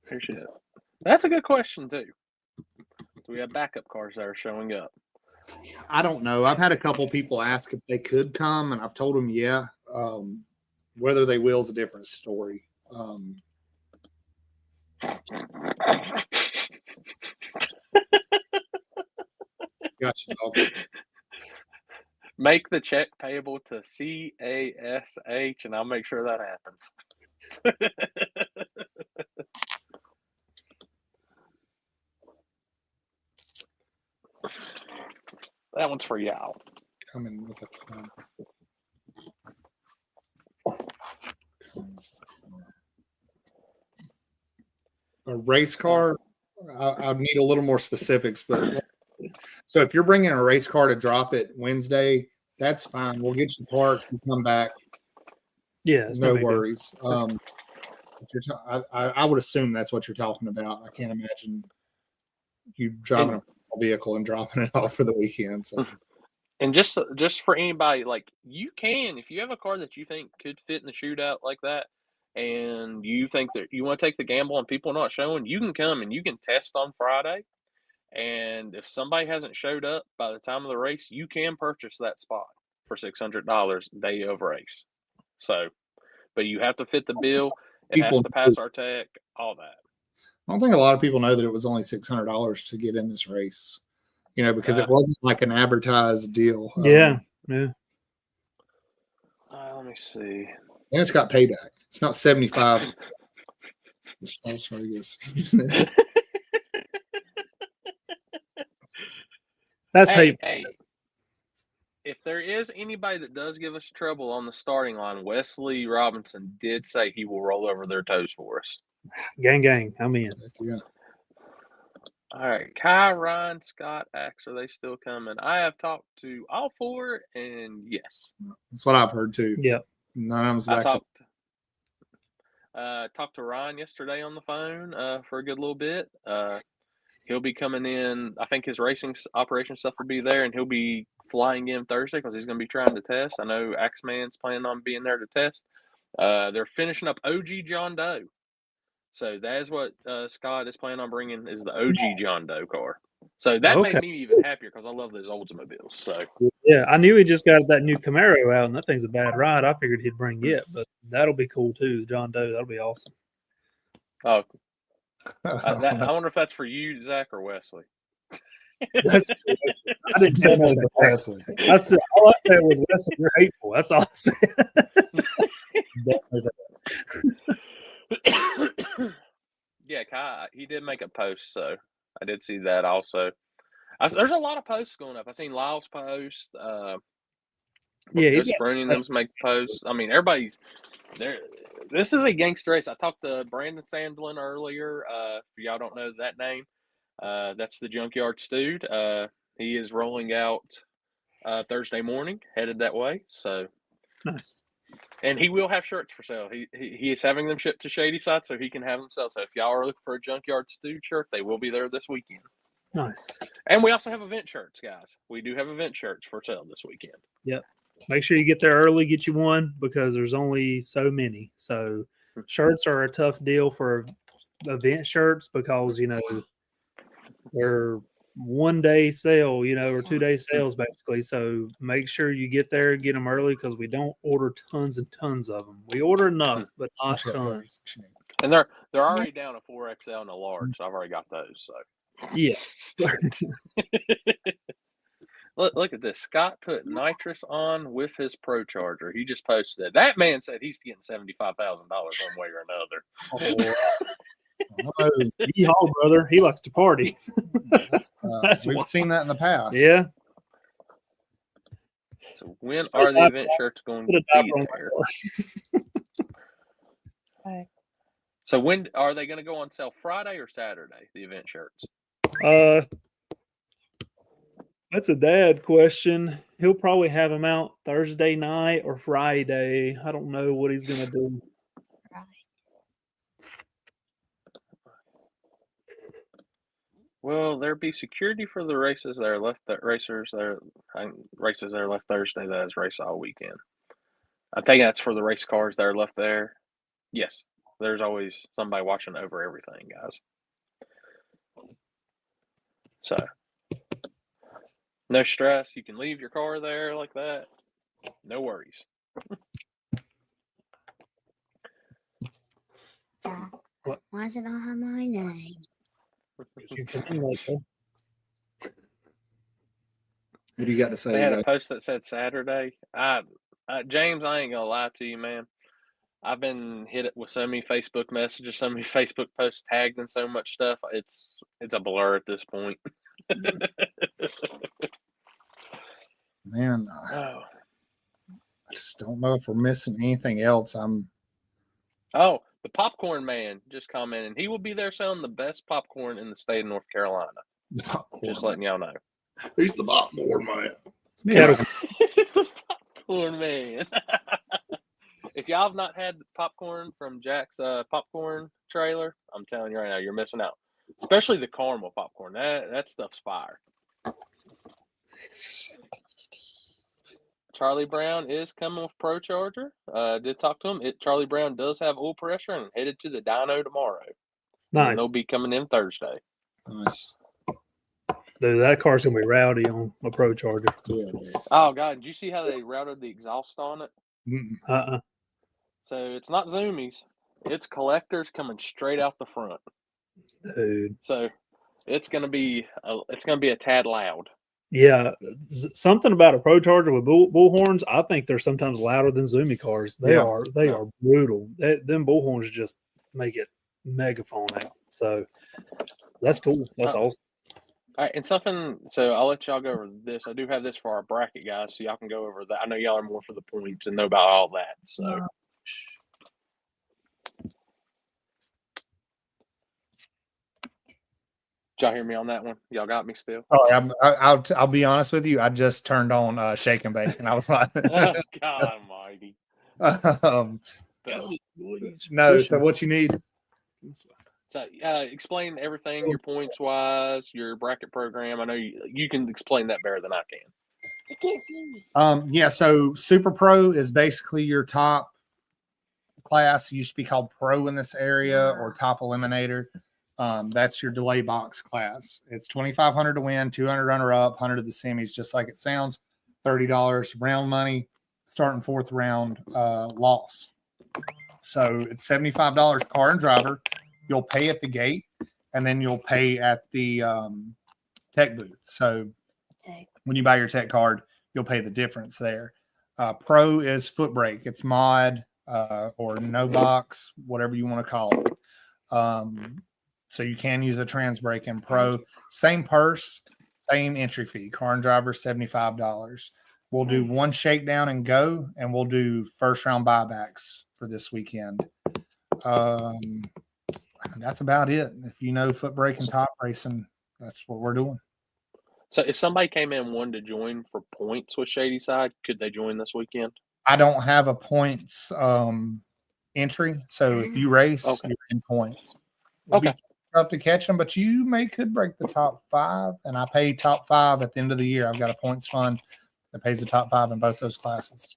Speaker 1: Appreciate it. That's a good question too. Do we have backup cars that are showing up?
Speaker 2: I don't know. I've had a couple people ask if they could come, and I've told them yeah. Whether they will is a different story. Gotcha. Okay.
Speaker 1: Make the check payable to CASH, and I'll make sure that happens. That one's for y'all.
Speaker 2: Coming with a race car. I'd need a little more specifics, but so if you're bringing a race car to drop it Wednesday, that's fine. We'll get you parked and come back.
Speaker 3: Yeah,
Speaker 2: no worries. If you're I would assume that's what you're talking about. I can't imagine you driving a vehicle and dropping it off for the weekend. So.
Speaker 1: And just for anybody, like you can, if you have a car that you think could fit in the shootout like that, and you think that you want to take the gamble on people not showing, you can come and you can test on Friday. And if somebody hasn't showed up by the time of the race, you can purchase that spot for $600 day of race. So, but you have to fit the bill. It has to pass our tech, all that.
Speaker 2: I don't think a lot of people know that it was only $600 to get in this race, because it wasn't like an advertised deal.
Speaker 3: Yeah.
Speaker 1: Let me see.
Speaker 2: And it's got payback. It's not 75.
Speaker 3: That's
Speaker 1: hey, if there is anybody that does give us trouble on the starting line, Wesley Robinson did say he will roll over their toes for us.
Speaker 3: Gang, I'm in.
Speaker 2: Yeah.
Speaker 1: All right, Kai, Ryan, Scott, Axe, are they still coming? I have talked to all 4, and yes.
Speaker 2: That's what I've heard too.
Speaker 3: Yep.
Speaker 2: None of them's back.
Speaker 1: Talked to Ryan yesterday on the phone for a good little bit. He'll be coming in. I think his racing operation stuff will be there, and he'll be flying in Thursday because he's going to be trying to test. I know Axeman's planning on being there to test. They're finishing up OG John Doe. So that is what Scott is planning on bringing is the OG John Doe car. So that
Speaker 3: Okay.
Speaker 1: made me even happier because I love those Oldsmobiles. So
Speaker 3: Yeah, I knew he just got that new Camaro out, and that thing's a bad ride. I figured he'd bring it, but that'll be cool too. The John Doe, that'll be awesome.
Speaker 1: oh, I wonder if that's for you, Zach, or Wesley.
Speaker 3: That's, I didn't say
Speaker 2: Definitely
Speaker 3: nothing.
Speaker 2: for Wesley.
Speaker 3: I said all I said was Wesley, you're hateful. That's all I said.
Speaker 2: Definitely for Wesley.
Speaker 1: Yeah, Kai, he did make a post, so I did see that also. There's a lot of posts going up. I seen Lyle's post.
Speaker 3: Yeah, he's
Speaker 1: Chris
Speaker 3: got-
Speaker 1: Bruni and them make posts. I mean, everybody's there. This is a gangster race. I talked to Brandon Sandlin earlier. If y'all don't know that name, that's the Junkyard Stewed. He is rolling out Thursday morning, headed that way. So
Speaker 3: nice.
Speaker 1: and he will have shirts for sale. He is having them shipped to Shady Side so he can have them sell. So if y'all are looking for a Junkyard Stewed shirt, they will be there this weekend.
Speaker 3: Nice.
Speaker 1: And we also have event shirts, guys. We do have event shirts for sale this weekend.
Speaker 3: Yep. Make sure you get there early, get you one, because there's only so many. So shirts are a tough deal for event shirts because, they're 1 day sale, or 2 day sales basically. So make sure you get there, get them early because we don't order tons and tons of them. We order enough, but not tons.
Speaker 1: And they're already down a 4XL and a large. So I've already got those. So
Speaker 3: Yeah.
Speaker 1: look at this. Scott put nitrous on with his Pro Charger. He just posted it. That man said he's getting $75,000 one way or another.
Speaker 3: Yeehaw, brother. He likes to party.
Speaker 2: We've seen that in the past.
Speaker 3: Yeah.
Speaker 1: So when are the event shirts going to be there? So when are they going to go on sale? Friday or Saturday? The event shirts.
Speaker 3: That's a dad question. He'll probably have them out Thursday night or Friday. I don't know what he's going to do.
Speaker 1: Will there be security for the races that are left? Races that are left Thursday. That is race all weekend. I think that's for the race cars that are left there. Yes, there's always somebody watching over everything, guys. So no stress. You can leave your car there like that. No worries.
Speaker 4: Why does it not have my name?
Speaker 2: What do you got to say?
Speaker 1: They had a post that said Saturday. James, I ain't gonna lie to you, man. I've been hit with so many Facebook messages, so many Facebook posts tagged in so much stuff. It's a blur at this point.
Speaker 2: Man, I just don't know if we're missing anything else.
Speaker 1: Oh, the popcorn man just commented. He will be there selling the best popcorn in the state of North Carolina. Just letting y'all know.
Speaker 2: He's the popcorn man.
Speaker 1: Popcorn man. If y'all have not had popcorn from Jack's popcorn trailer, I'm telling you right now, you're missing out. Especially the caramel popcorn. That stuff's fire. Charlie Brown is coming with Pro Charger. Did talk to him. Charlie Brown does have oil pressure and headed to the dyno tomorrow.
Speaker 3: Nice.
Speaker 1: And they'll be coming in Thursday.
Speaker 2: Nice.
Speaker 3: Dude, that car's gonna be rowdy on a Pro Charger.
Speaker 2: Yeah, it is.
Speaker 1: Oh God, did you see how they routed the exhaust on it? So it's not zoomies, it's collectors coming straight out the front.
Speaker 3: Dude.
Speaker 1: So it's gonna be a tad loud.
Speaker 3: Yeah, something about a Pro Charger with bullhorns. I think they're sometimes louder than zoomy cars. They are brutal. Them bullhorns just make it megaphone out. So that's cool. That's awesome.
Speaker 1: All right, and something. So I'll let y'all go over this. I do have this for our bracket, guys, so y'all can go over that. I know y'all are more for the points and know about all that. So. Did y'all hear me on that one? Y'all got me still?
Speaker 2: Oh, I'll be honest with you. I just turned on Shake and Bake, and I was like,
Speaker 1: oh, God Almighty.
Speaker 2: No. So what you need?
Speaker 1: So explain everything, your points wise, your bracket program. I know you can explain that better than I can.
Speaker 4: I can't see me.
Speaker 2: Yeah. So Super Pro is basically your top class. It used to be called Pro in this area or Top Eliminator. That's your delay box class. It's $2,500 to win, 200 runner up, 100 of the semis, just like it sounds. $30 round money, starting fourth round loss. So it's $75 car and driver. You'll pay at the gate, and then you'll pay at the tech booth. So when you buy your tech card, you'll pay the difference there. Pro is foot brake. It's mod or no box, whatever you want to call it. So you can use a trans brake in pro. Same purse, same entry fee. Car and driver, $75. We'll do one shakedown and go, and we'll do first round buybacks for this weekend. That's about it. If you know foot brake and top racing, that's what we're doing.
Speaker 1: So if somebody came in and wanted to join for points with Shady Side, could they join this weekend?
Speaker 2: I don't have a points entry, so if you race,
Speaker 1: Okay.
Speaker 2: you're in points. It'll be tough to catch them, but you could break the top 5, and I pay top 5 at the end of the year. I've got a points fund that pays the top 5 in both those classes.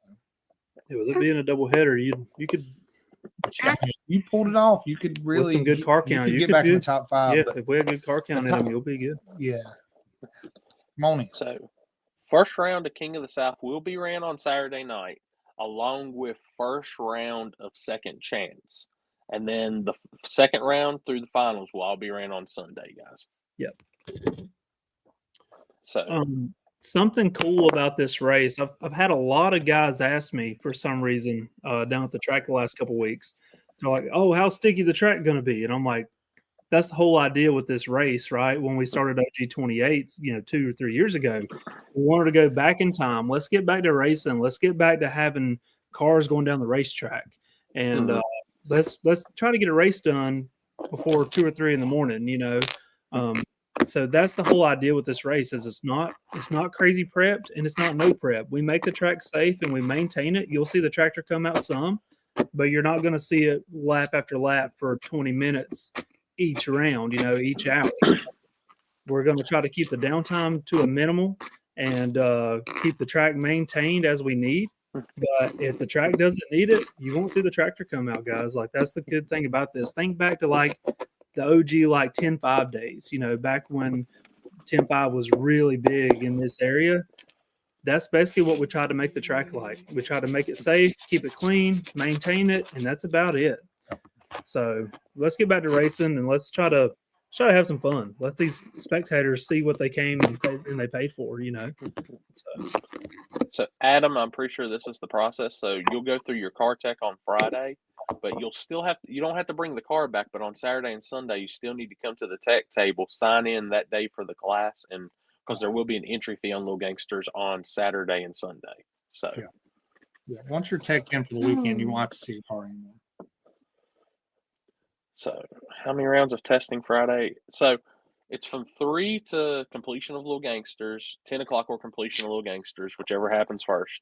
Speaker 3: Yeah, with it being a double header, you could
Speaker 2: You pulled it off. You could really
Speaker 3: with some good car count.
Speaker 2: You could get back in the top 5.
Speaker 3: Yeah,
Speaker 2: but
Speaker 3: if we had good car count in them, you'll be good.
Speaker 2: yeah. Come on in.
Speaker 1: So first round of King of the South will be ran on Saturday night, along with first round of Second Chance. And then the second round through the finals will all be ran on Sunday, guys.
Speaker 3: Yep.
Speaker 1: So
Speaker 3: something cool about this race, I've had a lot of guys ask me for some reason down at the track the last couple of weeks. They're like, "Oh, how's sticky the track going to be?" And I'm like, that's the whole idea with this race, right? When we started OG 28s, 2 or 3 years ago, we wanted to go back in time. Let's get back to racing. Let's get back to having cars going down the racetrack, and let's try to get a race done before 2 or 3 in the morning. So that's the whole idea with this race. Is it's not crazy prepped, and it's not no prep. We make the track safe and we maintain it. You'll see the tractor come out some, but you're not going to see it lap after lap for 20 minutes. Each round, each hour. We're going to try to keep the downtime to a minimal and keep the track maintained as we need. But if the track doesn't need it, you won't see the tractor come out, guys. Like, that's the good thing about this. Think back to like the OG like 10-5 days, back when 10-5 was really big in this area. That's basically what we try to make the track like. We try to make it safe, keep it clean, maintain it, and that's about it. So let's get back to racing and let's try to have some fun. Let these spectators see what they came and they paid for,
Speaker 1: So Adam, I'm pretty sure this is the process. So you'll go through your car tech on Friday, but you don't have to bring the car back, but on Saturday and Sunday, you still need to come to the tech table, sign in that day for the class, and because there will be an entry fee on Little Gangsters on Saturday and Sunday. So
Speaker 2: yeah. Once you're teched in for the weekend, you won't have to see your car anymore.
Speaker 1: So how many rounds of testing Friday? So it's from 3 to completion of Little Gangsters, 10 o'clock or completion of Little Gangsters, whichever happens first.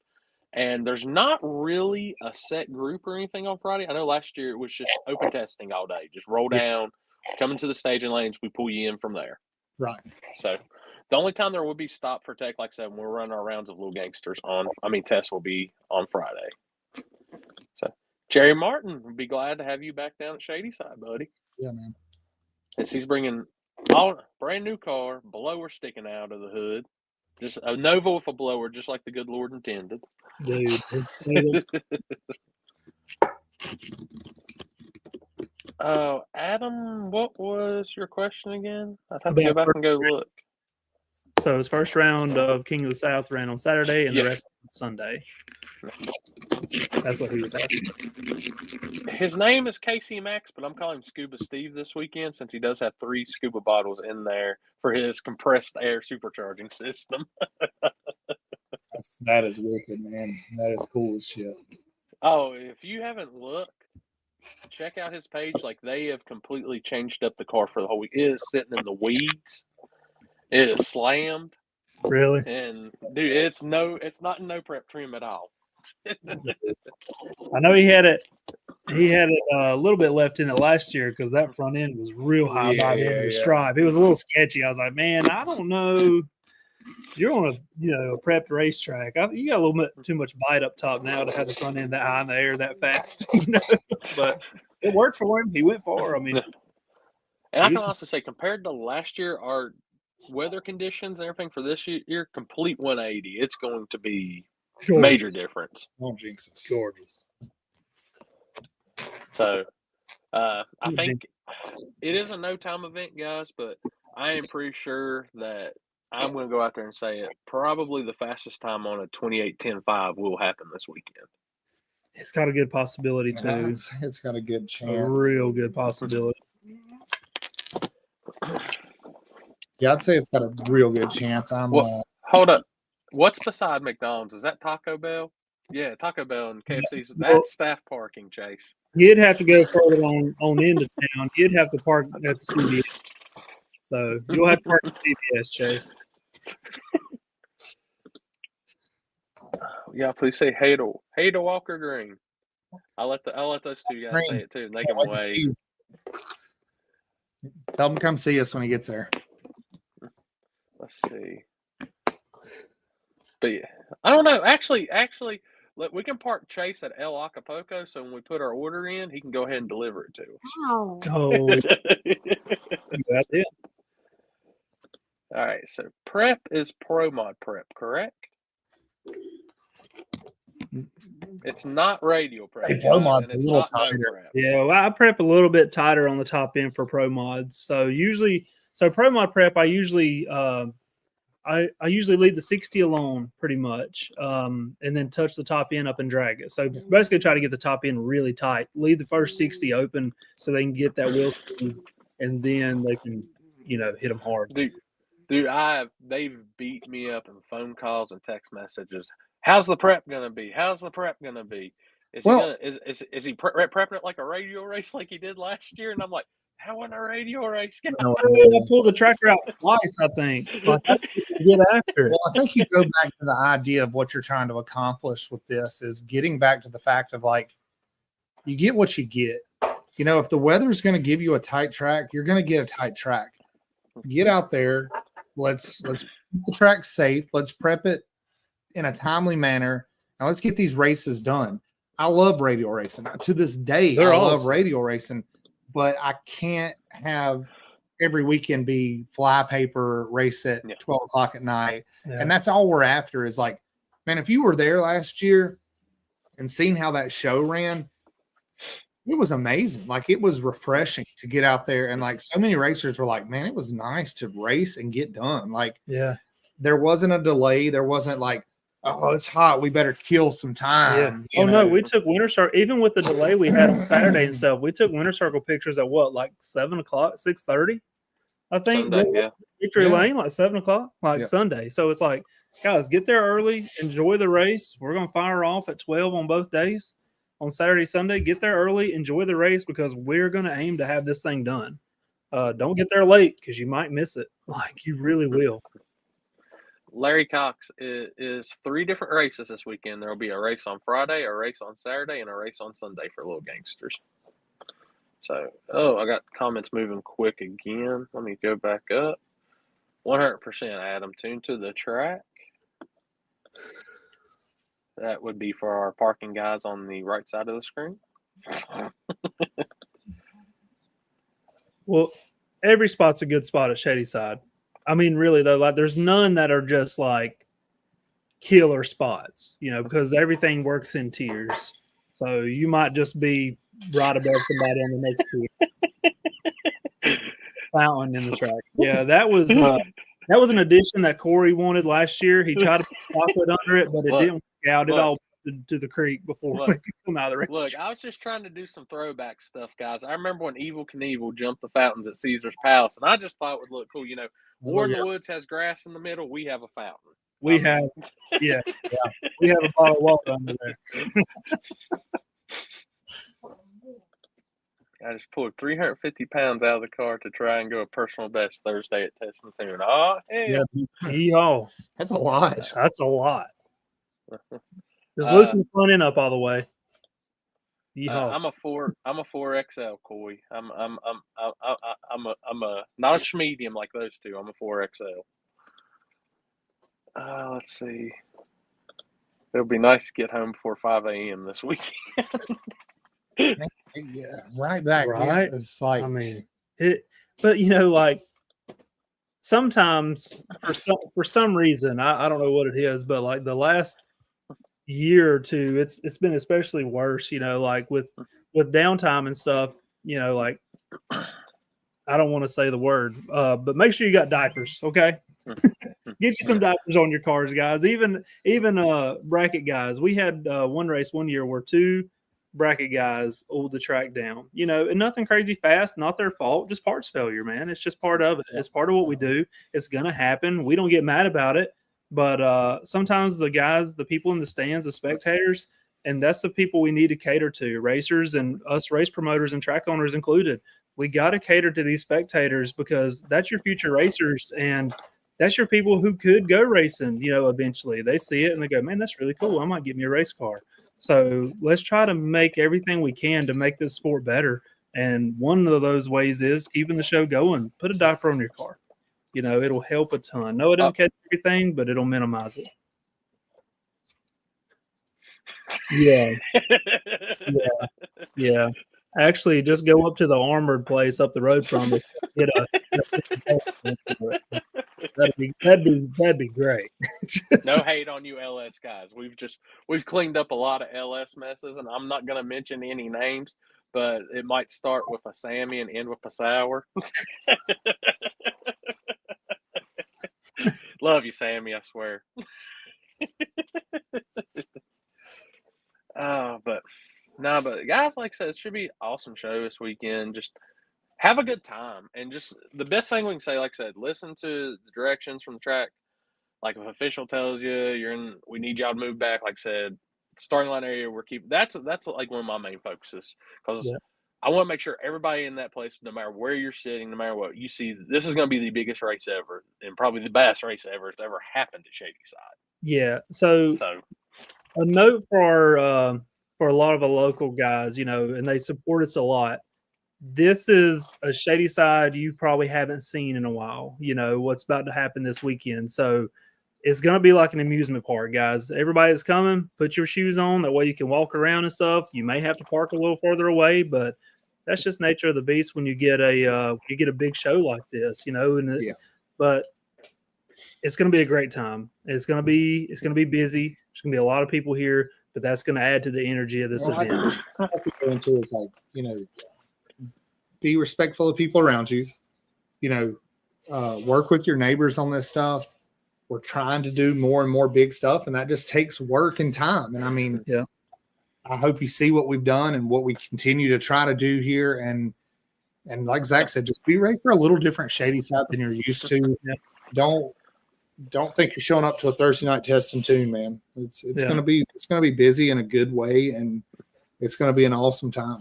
Speaker 1: And there's not really a set group or anything on Friday. I know last year it was just open testing all day. Just roll down, come into the staging lanes, we pull you in from there.
Speaker 2: Right.
Speaker 1: So the only time there will be stop for tech, like I said, when we're running our rounds of Little Gangsters tests will be on Friday. So Jerry Martin would be glad to have you back down at Shady Side, buddy.
Speaker 2: Yeah, man.
Speaker 1: As he's bringing all brand new car, blower sticking out of the hood, just a Nova with a blower, just like the good Lord intended.
Speaker 3: Dude.
Speaker 1: Oh, Adam, what was your question again? I'd have to go back and go look.
Speaker 3: So his first round of King of the South ran on Saturday and the rest on Sunday. That's what he was asking.
Speaker 1: His name is Casey Max, but I'm calling him Scuba Steve this weekend since he does have 3 scuba bottles in there for his compressed air supercharging system.
Speaker 2: That is wicked, man. That is cool as shit.
Speaker 1: Oh, if you haven't looked, check out his page. Like, they have completely changed up the car for the whole week. It is sitting in the weeds. It is slammed.
Speaker 3: Really?
Speaker 1: And dude, it's not no prep trim at all.
Speaker 3: I know he had it a little bit left in it last year because that front end was real high by the end of the stripe. It was a little sketchy. I was like, man, I don't know. You're on a prepped racetrack. You got a little bit too much bite up top now to have the front end that high in the air that fast. But it worked for him. He went far. I mean,
Speaker 1: And I can honestly say, compared to last year, our weather conditions and everything for this year, complete 180. It's going to be major difference.
Speaker 2: Oh, Jesus.
Speaker 3: Gorgeous.
Speaker 1: So I think it is a no-time event, guys, but I am pretty sure that I'm going to go out there and say it. Probably the fastest time on a 28:10.5 will happen this weekend.
Speaker 3: It's got a good possibility, too.
Speaker 2: It's got a good chance.
Speaker 3: A real good possibility.
Speaker 2: Yeah, I'd say it's got a real good chance.
Speaker 1: Hold up. What's beside McDonald's? Is that Taco Bell? Yeah, Taco Bell and KFC's. That's staff parking, Chase.
Speaker 3: You'd have to go further on into town. You'd have to park at CVS. So you'll have to park at CVS, Chase.
Speaker 1: Yeah, please say hey to Walker Green. I'll let those two guys say it too. They can wave.
Speaker 2: Tell him to come see us when he gets there.
Speaker 1: Let's see. But yeah, I don't know. Actually, look, we can park Chase at El Acapulco, so when we put our order in, he can go ahead and deliver it to us.
Speaker 4: Oh.
Speaker 3: Oh, that's it.
Speaker 1: All right, so prep is Pro Mod prep, correct? It's not radial prep.
Speaker 2: Hey, Pro Mod's a little tighter.
Speaker 3: Yeah, well, I prep a little bit tighter on the top end for Pro Mods. So Pro Mod prep, I usually leave the 60 alone pretty much, and then touch the top end up and drag it. So basically try to get the top end really tight. Leave the first 60 open so they can get that wheel speed, and then they can, hit them hard.
Speaker 1: Dude, they've beat me up in phone calls and text messages. How's the prep gonna be? How's the prep gonna be? Is he prepping it like a radial race like he did last year? And I'm like, how in a radial race?
Speaker 3: I pulled the tractor out twice, I think. Like, get after it.
Speaker 2: Well, I think you go back to the idea of what you're trying to accomplish with this is getting back to the fact of like, you get what you get. If the weather's going to give you a tight track, you're going to get a tight track. Get out there. Let's keep the track safe. Let's prep it in a timely manner. And let's get these races done. I love radial racing. To this day, I love radial racing. But I can't have every weekend be flypaper race at 12 o'clock at night. Yeah. And that's all we're after is like, man, if you were there last year and seeing how that show ran, it was amazing. Like, it was refreshing to get out there. And like, so many racers were like, man, it was nice to race and get done. Like, there wasn't a delay. There wasn't like, oh, it's hot, we better kill some time.
Speaker 3: Yeah. No, we took Winter Circle, even with the delay we had on Saturday and stuff, we took Winter Circle pictures at what, like 7 o'clock, 6:30? I think.
Speaker 1: Sunday,
Speaker 3: Victory Lane, like 7 o'clock, like Sunday. So it's like, guys, get there early, enjoy the race. We're going to fire off at 12 on both days. On Saturday, Sunday, get there early, enjoy the race, because we're going to aim to have this thing done. Don't get there late because you might miss it. Like, you really will.
Speaker 1: Larry Cox is 3 different races this weekend. There will be a race on Friday, a race on Saturday, and a race on Sunday for Little Gangsters. So, I got comments moving quick again. Let me go back up. 100% Adam, tuned to the track. That would be for our parking guys on the right side of the screen.
Speaker 3: Well, every spot's a good spot at Shadyside. I mean, really, though, like, there's none that are just like killer spots, because everything works in tiers. So you might just be right above somebody on the next tier. Fountain in the track. Yeah, that was an addition that Corey wanted last year. He tried to put chocolate under it, but it didn't work out. It all to the creek before we come out of the race.
Speaker 1: Look, I was just trying to do some throwback stuff, guys. I remember when Evel Knievel jumped the fountains at Caesar's Palace, and I just thought it would look cool. War in the Woods has grass in the middle. We have a fountain.
Speaker 3: We have we have a bottle of water under there.
Speaker 1: I just pulled 350 pounds out of the car to try and go a personal best Thursday at Test and Tune. Oh,
Speaker 3: hell.
Speaker 2: That's a lot.
Speaker 3: That's a lot. Just loosen the front end up all the way.
Speaker 1: I'm a 4XL, Coy. I'm a not a medium like those two. I'm a 4XL. Let's see. It'll be nice to get home before 5 a.m. this weekend.
Speaker 2: Yeah, right back.
Speaker 3: Right.
Speaker 2: It's like,
Speaker 3: I mean, But like sometimes for some reason, I don't know what it is, but like the last year or two, it's been especially worse, like with downtime and stuff, like I don't want to say the word, but make sure you got diapers, okay? Get you some diapers on your cars, guys. Even bracket guys. We had one race one year where 2 bracket guys pulled the track down. And nothing crazy fast, not their fault, just parts failure, man. It's just part of it. It's part of what we do. It's gonna happen. We don't get mad about it, but sometimes the people in the stands, the spectators, and that's the people we need to cater to, racers and us race promoters and track owners included. We got to cater to these spectators because that's your future racers and that's your people who could go racing, eventually. They see it and they go, man, that's really cool. I might get me a race car. So let's try to make everything we can to make this sport better. And one of those ways is keeping the show going. Put a diaper on your car. It'll help a ton. No, it don't catch everything, but it'll minimize it. Yeah. Yeah. Actually, just go up to the armored place up the road from us. That'd be great.
Speaker 1: No hate on you LS guys. We've cleaned up a lot of LS messes, and I'm not gonna mention any names, but it might start with a Sammy and end with a Sour. Love you, Sammy, I swear. But guys, like I said, it should be an awesome show this weekend. Just have a good time, and just the best thing we can say, like I said, listen to the directions from the track. Like if official tells you we need y'all to move back. Like I said, starting line area, we're keeping. That's like one of my main focuses because I want to make sure everybody in that place, no matter where you're sitting, no matter what you see, this is going to be the biggest race ever and probably the best race ever that's ever happened at Shady Side.
Speaker 3: Yeah. So a note for a lot of the local guys, and they support us a lot. This is a Shady Side you probably haven't seen in a while. What's about to happen this weekend. So it's going to be like an amusement park, guys. Everybody that's coming, put your shoes on. That way you can walk around and stuff. You may have to park a little further away, but that's just nature of the beast when you get a big show like this, But it's going to be a great time. It's going to be busy. There's going to be a lot of people here, but that's going to add to the energy of this event.
Speaker 2: I have to go into is like, be respectful of people around you. Work with your neighbors on this stuff. We're trying to do more and more big stuff, and that just takes work and time. And I mean, I hope you see what we've done and what we continue to try to do here. And like Zach said, just be ready for a little different Shady Side than you're used to. Don't think you're showing up to a Thursday night test and tune, man. It's gonna be busy in a good way, and it's gonna be an awesome time.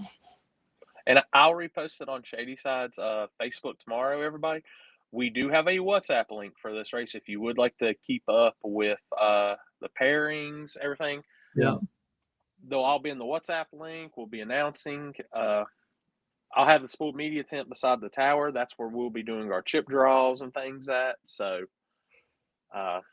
Speaker 1: And I'll repost it on Shady Side's Facebook tomorrow, everybody. We do have a WhatsApp link for this race if you would like to keep up with the pairings, everything.
Speaker 2: Yeah.
Speaker 1: They'll all be in the WhatsApp link. We'll be announcing. I'll have the sport media tent beside the tower. That's where we'll be doing our chip draws and things at. So, but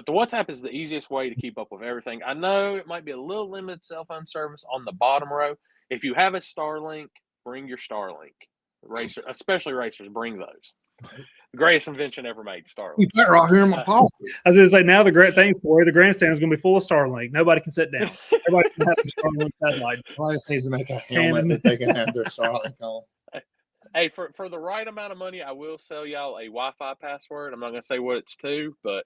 Speaker 1: the WhatsApp is the easiest way to keep up with everything. I know it might be a little limited cell phone service on the bottom row. If you have a Starlink, bring your Starlink. Racer, especially racers, bring those. The greatest invention ever made, Starlink.
Speaker 2: You put it right here in my pocket.
Speaker 3: I was going to say, now the great thing for you, the grandstand is going to be full of Starlink. Nobody can sit down. Everybody can have their Starlink satellites.
Speaker 2: Somebody just needs to make a helmet that they can have their Starlink on.
Speaker 1: Hey, for the right amount of money, I will sell y'all a Wi-Fi password. I'm not going to say what it's to, but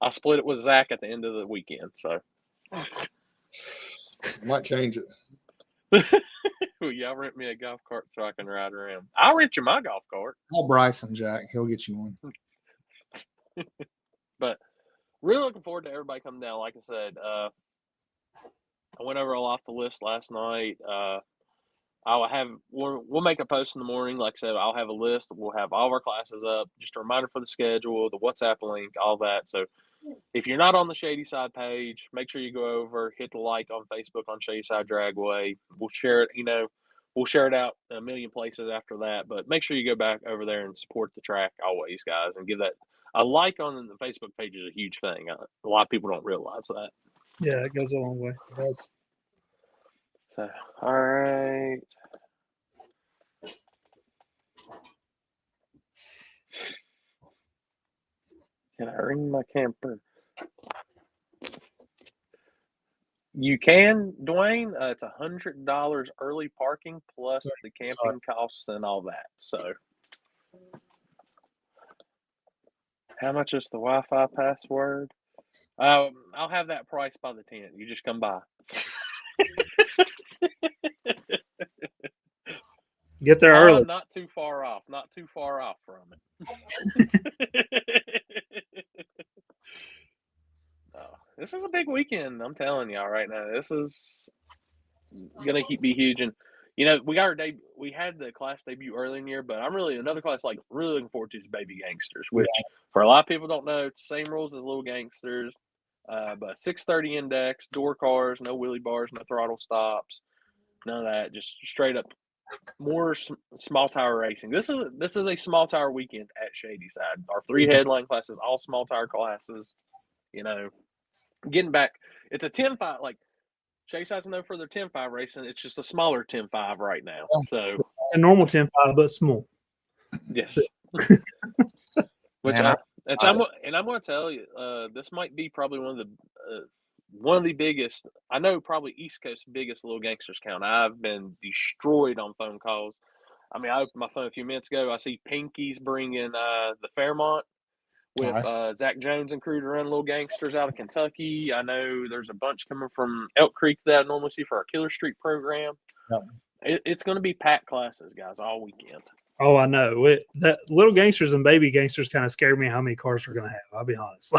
Speaker 1: I'll split it with Zach at the end of the weekend. So
Speaker 2: I might change it.
Speaker 1: Y'all rent me a golf cart so I can ride around. I'll rent you my golf cart.
Speaker 2: Call Bryson, Jack. He'll get you one.
Speaker 1: But really looking forward to everybody coming down. Like I said, I went over all off the list last night. We'll make a post in the morning. Like I said, I'll have a list. We'll have all of our classes up. Just a reminder for the schedule, the WhatsApp link, all that. So if you're not on the Shady Side page, make sure you go over, hit the like on Facebook on Shady Side Dragway. We'll share it, we'll share it out in a million places after that. But make sure you go back over there and support the track always, guys, and give that a like on the Facebook page is a huge thing. A lot of people don't realize that.
Speaker 3: Yeah, it goes a long way.
Speaker 2: It does.
Speaker 1: So, all right. Can I ring my camper? You can, Dwayne. It's $100 early parking plus the camping costs and all that. So, how much is the Wi-Fi password? I'll have that price by the 10th. You just come by.
Speaker 3: Get there early.
Speaker 1: Not too far off. Not too far off from it. This is a big weekend. I'm telling y'all right now. This is gonna be huge. And we got we had the class debut early in the year, but I'm really another class like really looking forward to is Baby Gangsters, which for a lot of people don't know, it's the same rules as Little Gangsters, but 630 index, door cars, no wheelie bars, no throttle stops, none of that. Just straight up more small tower racing. This is a small tower weekend at Shadyside. Our 3 headline classes, all small tower classes. Getting back, it's a 10-5. Like Shadeside's no further 10-5 racing. It's just a smaller 10-5 right now. So
Speaker 3: it's a normal 10-5, but small.
Speaker 1: Yes. I'm going to tell you, this might be probably one of the biggest. I know probably East Coast biggest Little Gangsters count. I've been destroyed on phone calls. I mean, I opened my phone a few minutes ago. I see Pinky's bringing the Fairmont with Zach Jones and crew to run Little Gangsters out of Kentucky. I know there's a bunch coming from Elk Creek that I normally see for our Killer Street program. Yep. It's going to be packed classes, guys, all weekend.
Speaker 3: Oh, I know. That Little Gangsters and Baby Gangsters kind of scared me how many cars we're going to have. I'll be honest.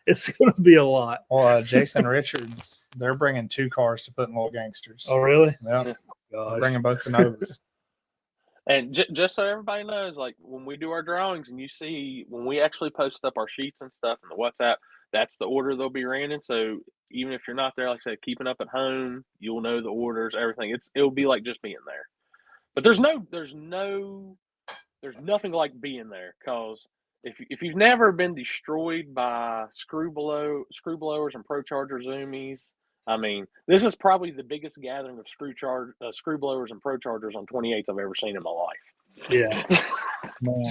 Speaker 3: It's going to be a lot.
Speaker 2: Well, Jason Richards, they're bringing 2 cars to put in Little Gangsters.
Speaker 3: Oh, really?
Speaker 2: Yeah. They're bringing both the Novas.
Speaker 1: And just so everybody knows, like when we do our drawings and you see when we actually post up our sheets and stuff in the WhatsApp, that's the order they'll be ran in. So even if you're not there, like I said, keeping up at home, you'll know the orders, everything. It'll be like just being there. But there's nothing like being there, because if you've never been destroyed by screw blowers and pro charger zoomies, I mean, this is probably the biggest gathering of screw blowers and pro chargers on 28s I've ever seen in my life.
Speaker 3: Yeah.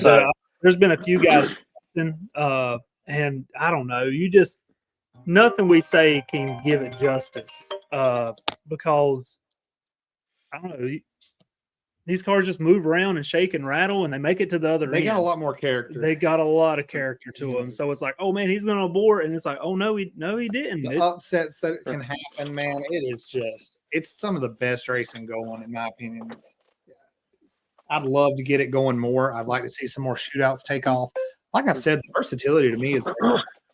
Speaker 3: So there's been a few guys, and I don't know, nothing we say can give it justice, because I don't know. These cars just move around and shake and rattle, and they make it to the other end.
Speaker 2: They got a lot more character.
Speaker 3: They got a lot of character to them. So it's like, oh man, he's going to abort, and it's like, oh no, he didn't.
Speaker 2: The upsets that can happen, man. It's some of the best racing going, in my opinion. I'd love to get it going more. I'd like to see some more shootouts take off. Like I said, the versatility to me is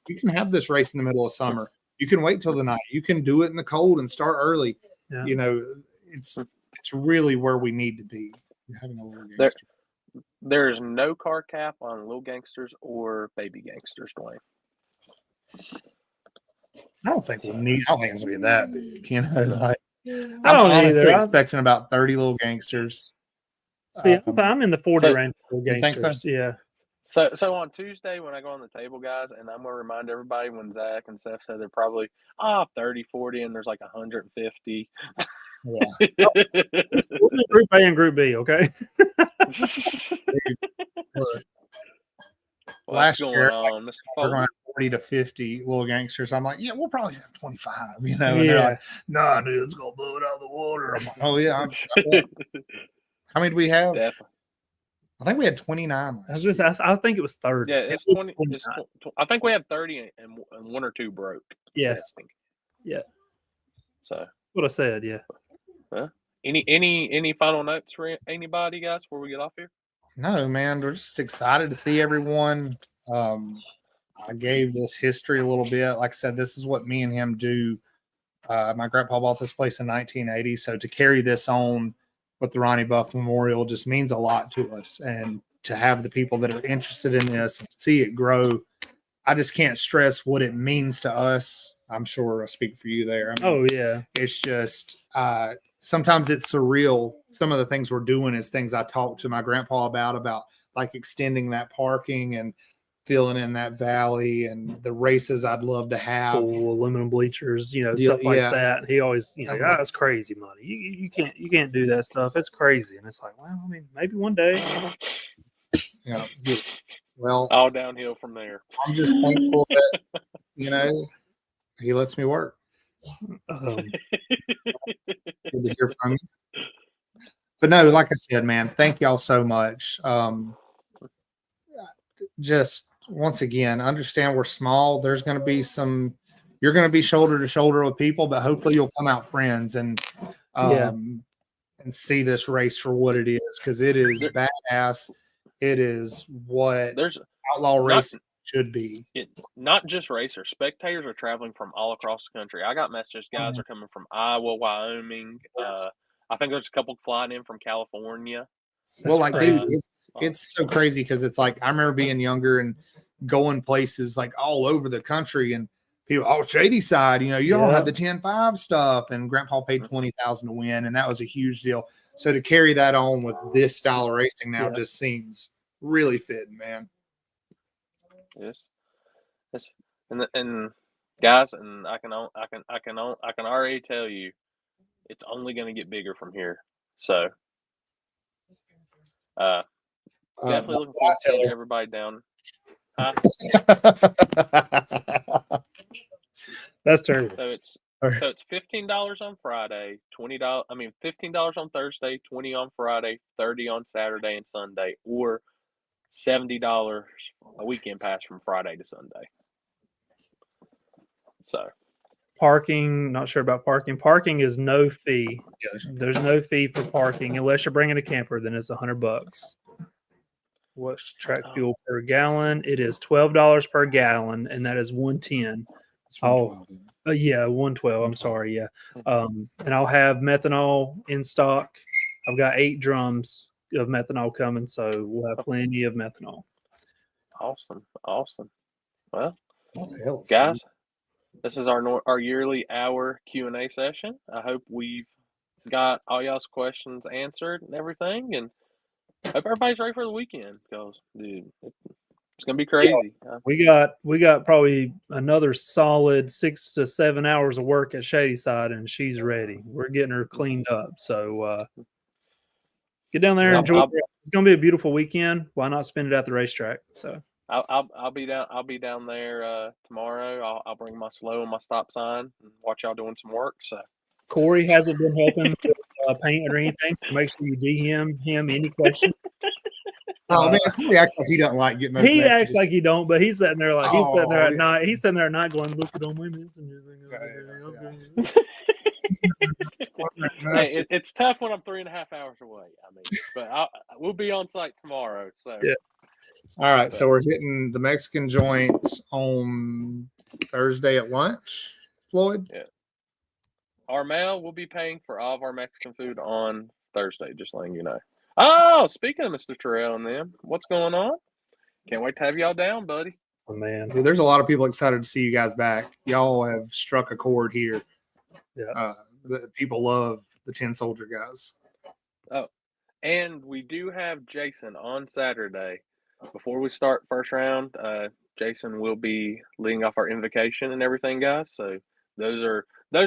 Speaker 2: you can have this race in the middle of summer. You can wait till the night. You can do it in the cold and start early. Yeah. It's really where we need to be. Having a Little Gangster.
Speaker 1: There is no car cap on Little Gangsters or Baby Gangsters, Dwayne.
Speaker 2: I don't think it's going to be that big.
Speaker 3: I don't
Speaker 2: either. I'm expecting about 30 Little Gangsters.
Speaker 3: See, I'm in the 40 range. Little Gangsters.
Speaker 2: You think so?
Speaker 3: Yeah.
Speaker 1: So on Tuesday when I go on the table, guys, and I'm going to remind everybody when Zach and Seth said they're probably 30, 40, and there's like 150.
Speaker 2: Yeah.
Speaker 3: Group A and Group B, okay?
Speaker 2: Last year, we're going to have 40 to 50 Little Gangsters. I'm like, yeah, we'll probably have 25, And they're like, nah, dude, it's going to blow it out of the water. I'm like, oh, yeah. How many do we have?
Speaker 1: Definitely.
Speaker 2: I think we had 29.
Speaker 3: I think it was 30.
Speaker 1: Yeah, it's 20. I think we had 30 and 1 or 2 broke.
Speaker 3: Yeah. Yeah.
Speaker 1: So
Speaker 3: what I said, yeah.
Speaker 1: Any final notes for anybody, guys, before we get off here?
Speaker 2: No, man. We're just excited to see everyone. I gave this history a little bit. Like I said, this is what me and him do. My grandpa bought this place in 1980. So to carry this on with the Ronnie Buff Memorial just means a lot to us. And to have the people that are interested in this and see it grow, I just can't stress what it means to us. I'm sure I speak for you there. I mean, it's just sometimes it's surreal. Some of the things we're doing is things I talked to my grandpa about like extending that parking and filling in that valley and the races I'd love to have.
Speaker 3: Cool, aluminum bleachers, stuff like that. He always, that's crazy money. You can't do that stuff. It's crazy. And it's like, well, I mean, maybe one day.
Speaker 2: Well,
Speaker 1: All downhill from there.
Speaker 2: I'm just thankful that, he lets me work.
Speaker 3: Um,
Speaker 2: Good to hear from you. But no, like I said, man, thank y'all so much. Just once again, understand we're small. There's going to be you're going to be shoulder to shoulder with people, but hopefully you'll come out friends and see this race for what it is, because it is badass. It is what outlaw racing should be.
Speaker 1: Not just racers. Spectators are traveling from all across the country. I got messages. Guys are coming from Iowa, Wyoming. I think there's a couple flying in from California.
Speaker 2: Well, like, dude, it's so crazy because it's like I remember being younger and going places like all over the country, and people, Shady Side, you all had the 10-5 stuff, and Grandpa paid $20,000 to win, and that was a huge deal. So to carry that on with this style of racing now just seems really fitting, man.
Speaker 1: Yes. And guys, and I can already tell you, it's only going to get bigger from here. So, definitely looking forward to seeing everybody down. Huh?
Speaker 3: That's terrible.
Speaker 1: So it's $15 on Friday, $15 on Thursday, $20 on Friday, $30 on Saturday and Sunday, or $70 a weekend pass from Friday to Sunday. So
Speaker 3: parking, not sure about parking. Parking is no fee. There's no fee for parking unless you're bringing a camper. Then it's $100. What's track fuel per gallon? It is $12 per gallon, and that is 110. Yeah, 112. I'm sorry. Yeah. And I'll have methanol in stock. I've got 8 drums of methanol coming, so we'll have plenty of methanol.
Speaker 1: Awesome. Well, guys, this is our yearly hour Q&A session. I hope we've got all y'all's questions answered and everything, and hope everybody's ready for the weekend, because, dude, it's gonna be crazy.
Speaker 3: Yeah. We got probably another solid 6 to 7 hours of work at Shady Side, and she's ready. We're getting her cleaned up. So get down there and enjoy. It's gonna be a beautiful weekend. Why not spend it at the racetrack? So
Speaker 1: I'll be down there tomorrow. I'll bring my slow and my stop sign and watch y'all doing some work. So
Speaker 3: Corey hasn't been helping with paint or anything. So make sure you DM him any questions.
Speaker 2: Oh man, he acts like he doesn't like getting those
Speaker 3: He
Speaker 2: messages.
Speaker 3: acts like he don't, but he's sitting there like he's sitting there at night. He's sitting there at night going, "Look at all my messages."
Speaker 1: Hey, it's tough when I'm 3.5 hours away. But we'll be on site tomorrow. So
Speaker 3: yeah.
Speaker 2: All right, so we're hitting the Mexican joint on Thursday at lunch, Floyd.
Speaker 1: Yeah. Our mail will be paying for all of our Mexican food on Thursday, just letting you know. Oh, speaking of Mr. Terrell and them, what's going on? Can't wait to have y'all down, buddy.
Speaker 3: Oh, man.
Speaker 2: Dude, there's a lot of people excited to see you guys back. Y'all have struck a chord here.
Speaker 3: Yeah.
Speaker 2: People love the 10 Soldier guys.
Speaker 1: Oh, and we do have Jason on Saturday. Before we start first round, Jason will be leading off our invocation and everything, guys. So those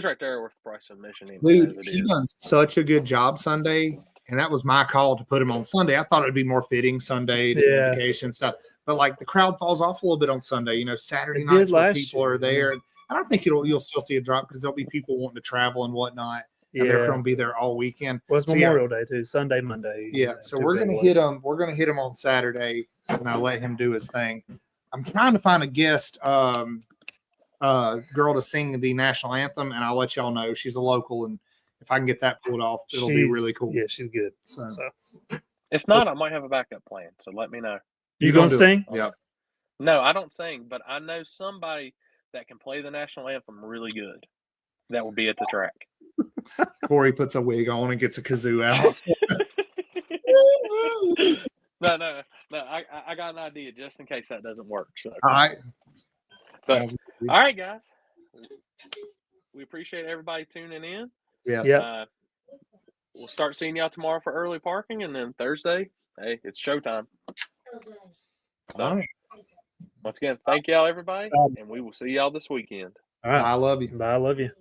Speaker 1: right there are worth the price of admission.
Speaker 2: Dude, he done such a good job Sunday, and that was my call to put him on Sunday. I thought it would be more fitting Sunday, the invocation stuff. But like the crowd falls off a little bit on Sunday. Saturday nights where people are there. And I don't think you'll still see a drop because there'll be people wanting to travel and whatnot. And they're going to be there all weekend.
Speaker 3: Well, it's Memorial Day too, Sunday, Monday.
Speaker 2: Yeah, so we're going to hit him. We're going to hit him on Saturday, and I'll let him do his thing. I'm trying to find a guest girl to sing the national anthem, and I'll let y'all know. She's a local, and if I can get that pulled off, it'll be really cool.
Speaker 3: Yeah, she's good.
Speaker 2: So
Speaker 1: if not, I might have a backup plan. So let me know.
Speaker 3: You gonna sing?
Speaker 2: Yeah.
Speaker 1: No, I don't sing, but I know somebody that can play the national anthem really good. That will be at the track.
Speaker 2: Corey puts a wig on and gets a kazoo out.
Speaker 1: No. I got an idea just in case that doesn't work. So.
Speaker 2: All right.
Speaker 1: All right, guys. We appreciate everybody tuning in.
Speaker 2: Yeah.
Speaker 1: We'll start seeing y'all tomorrow for early parking, and then Thursday, hey, it's showtime. So, once again, thank y'all, everybody, and we will see y'all this weekend.
Speaker 3: All right.
Speaker 2: I love you.
Speaker 3: Bye. I love you.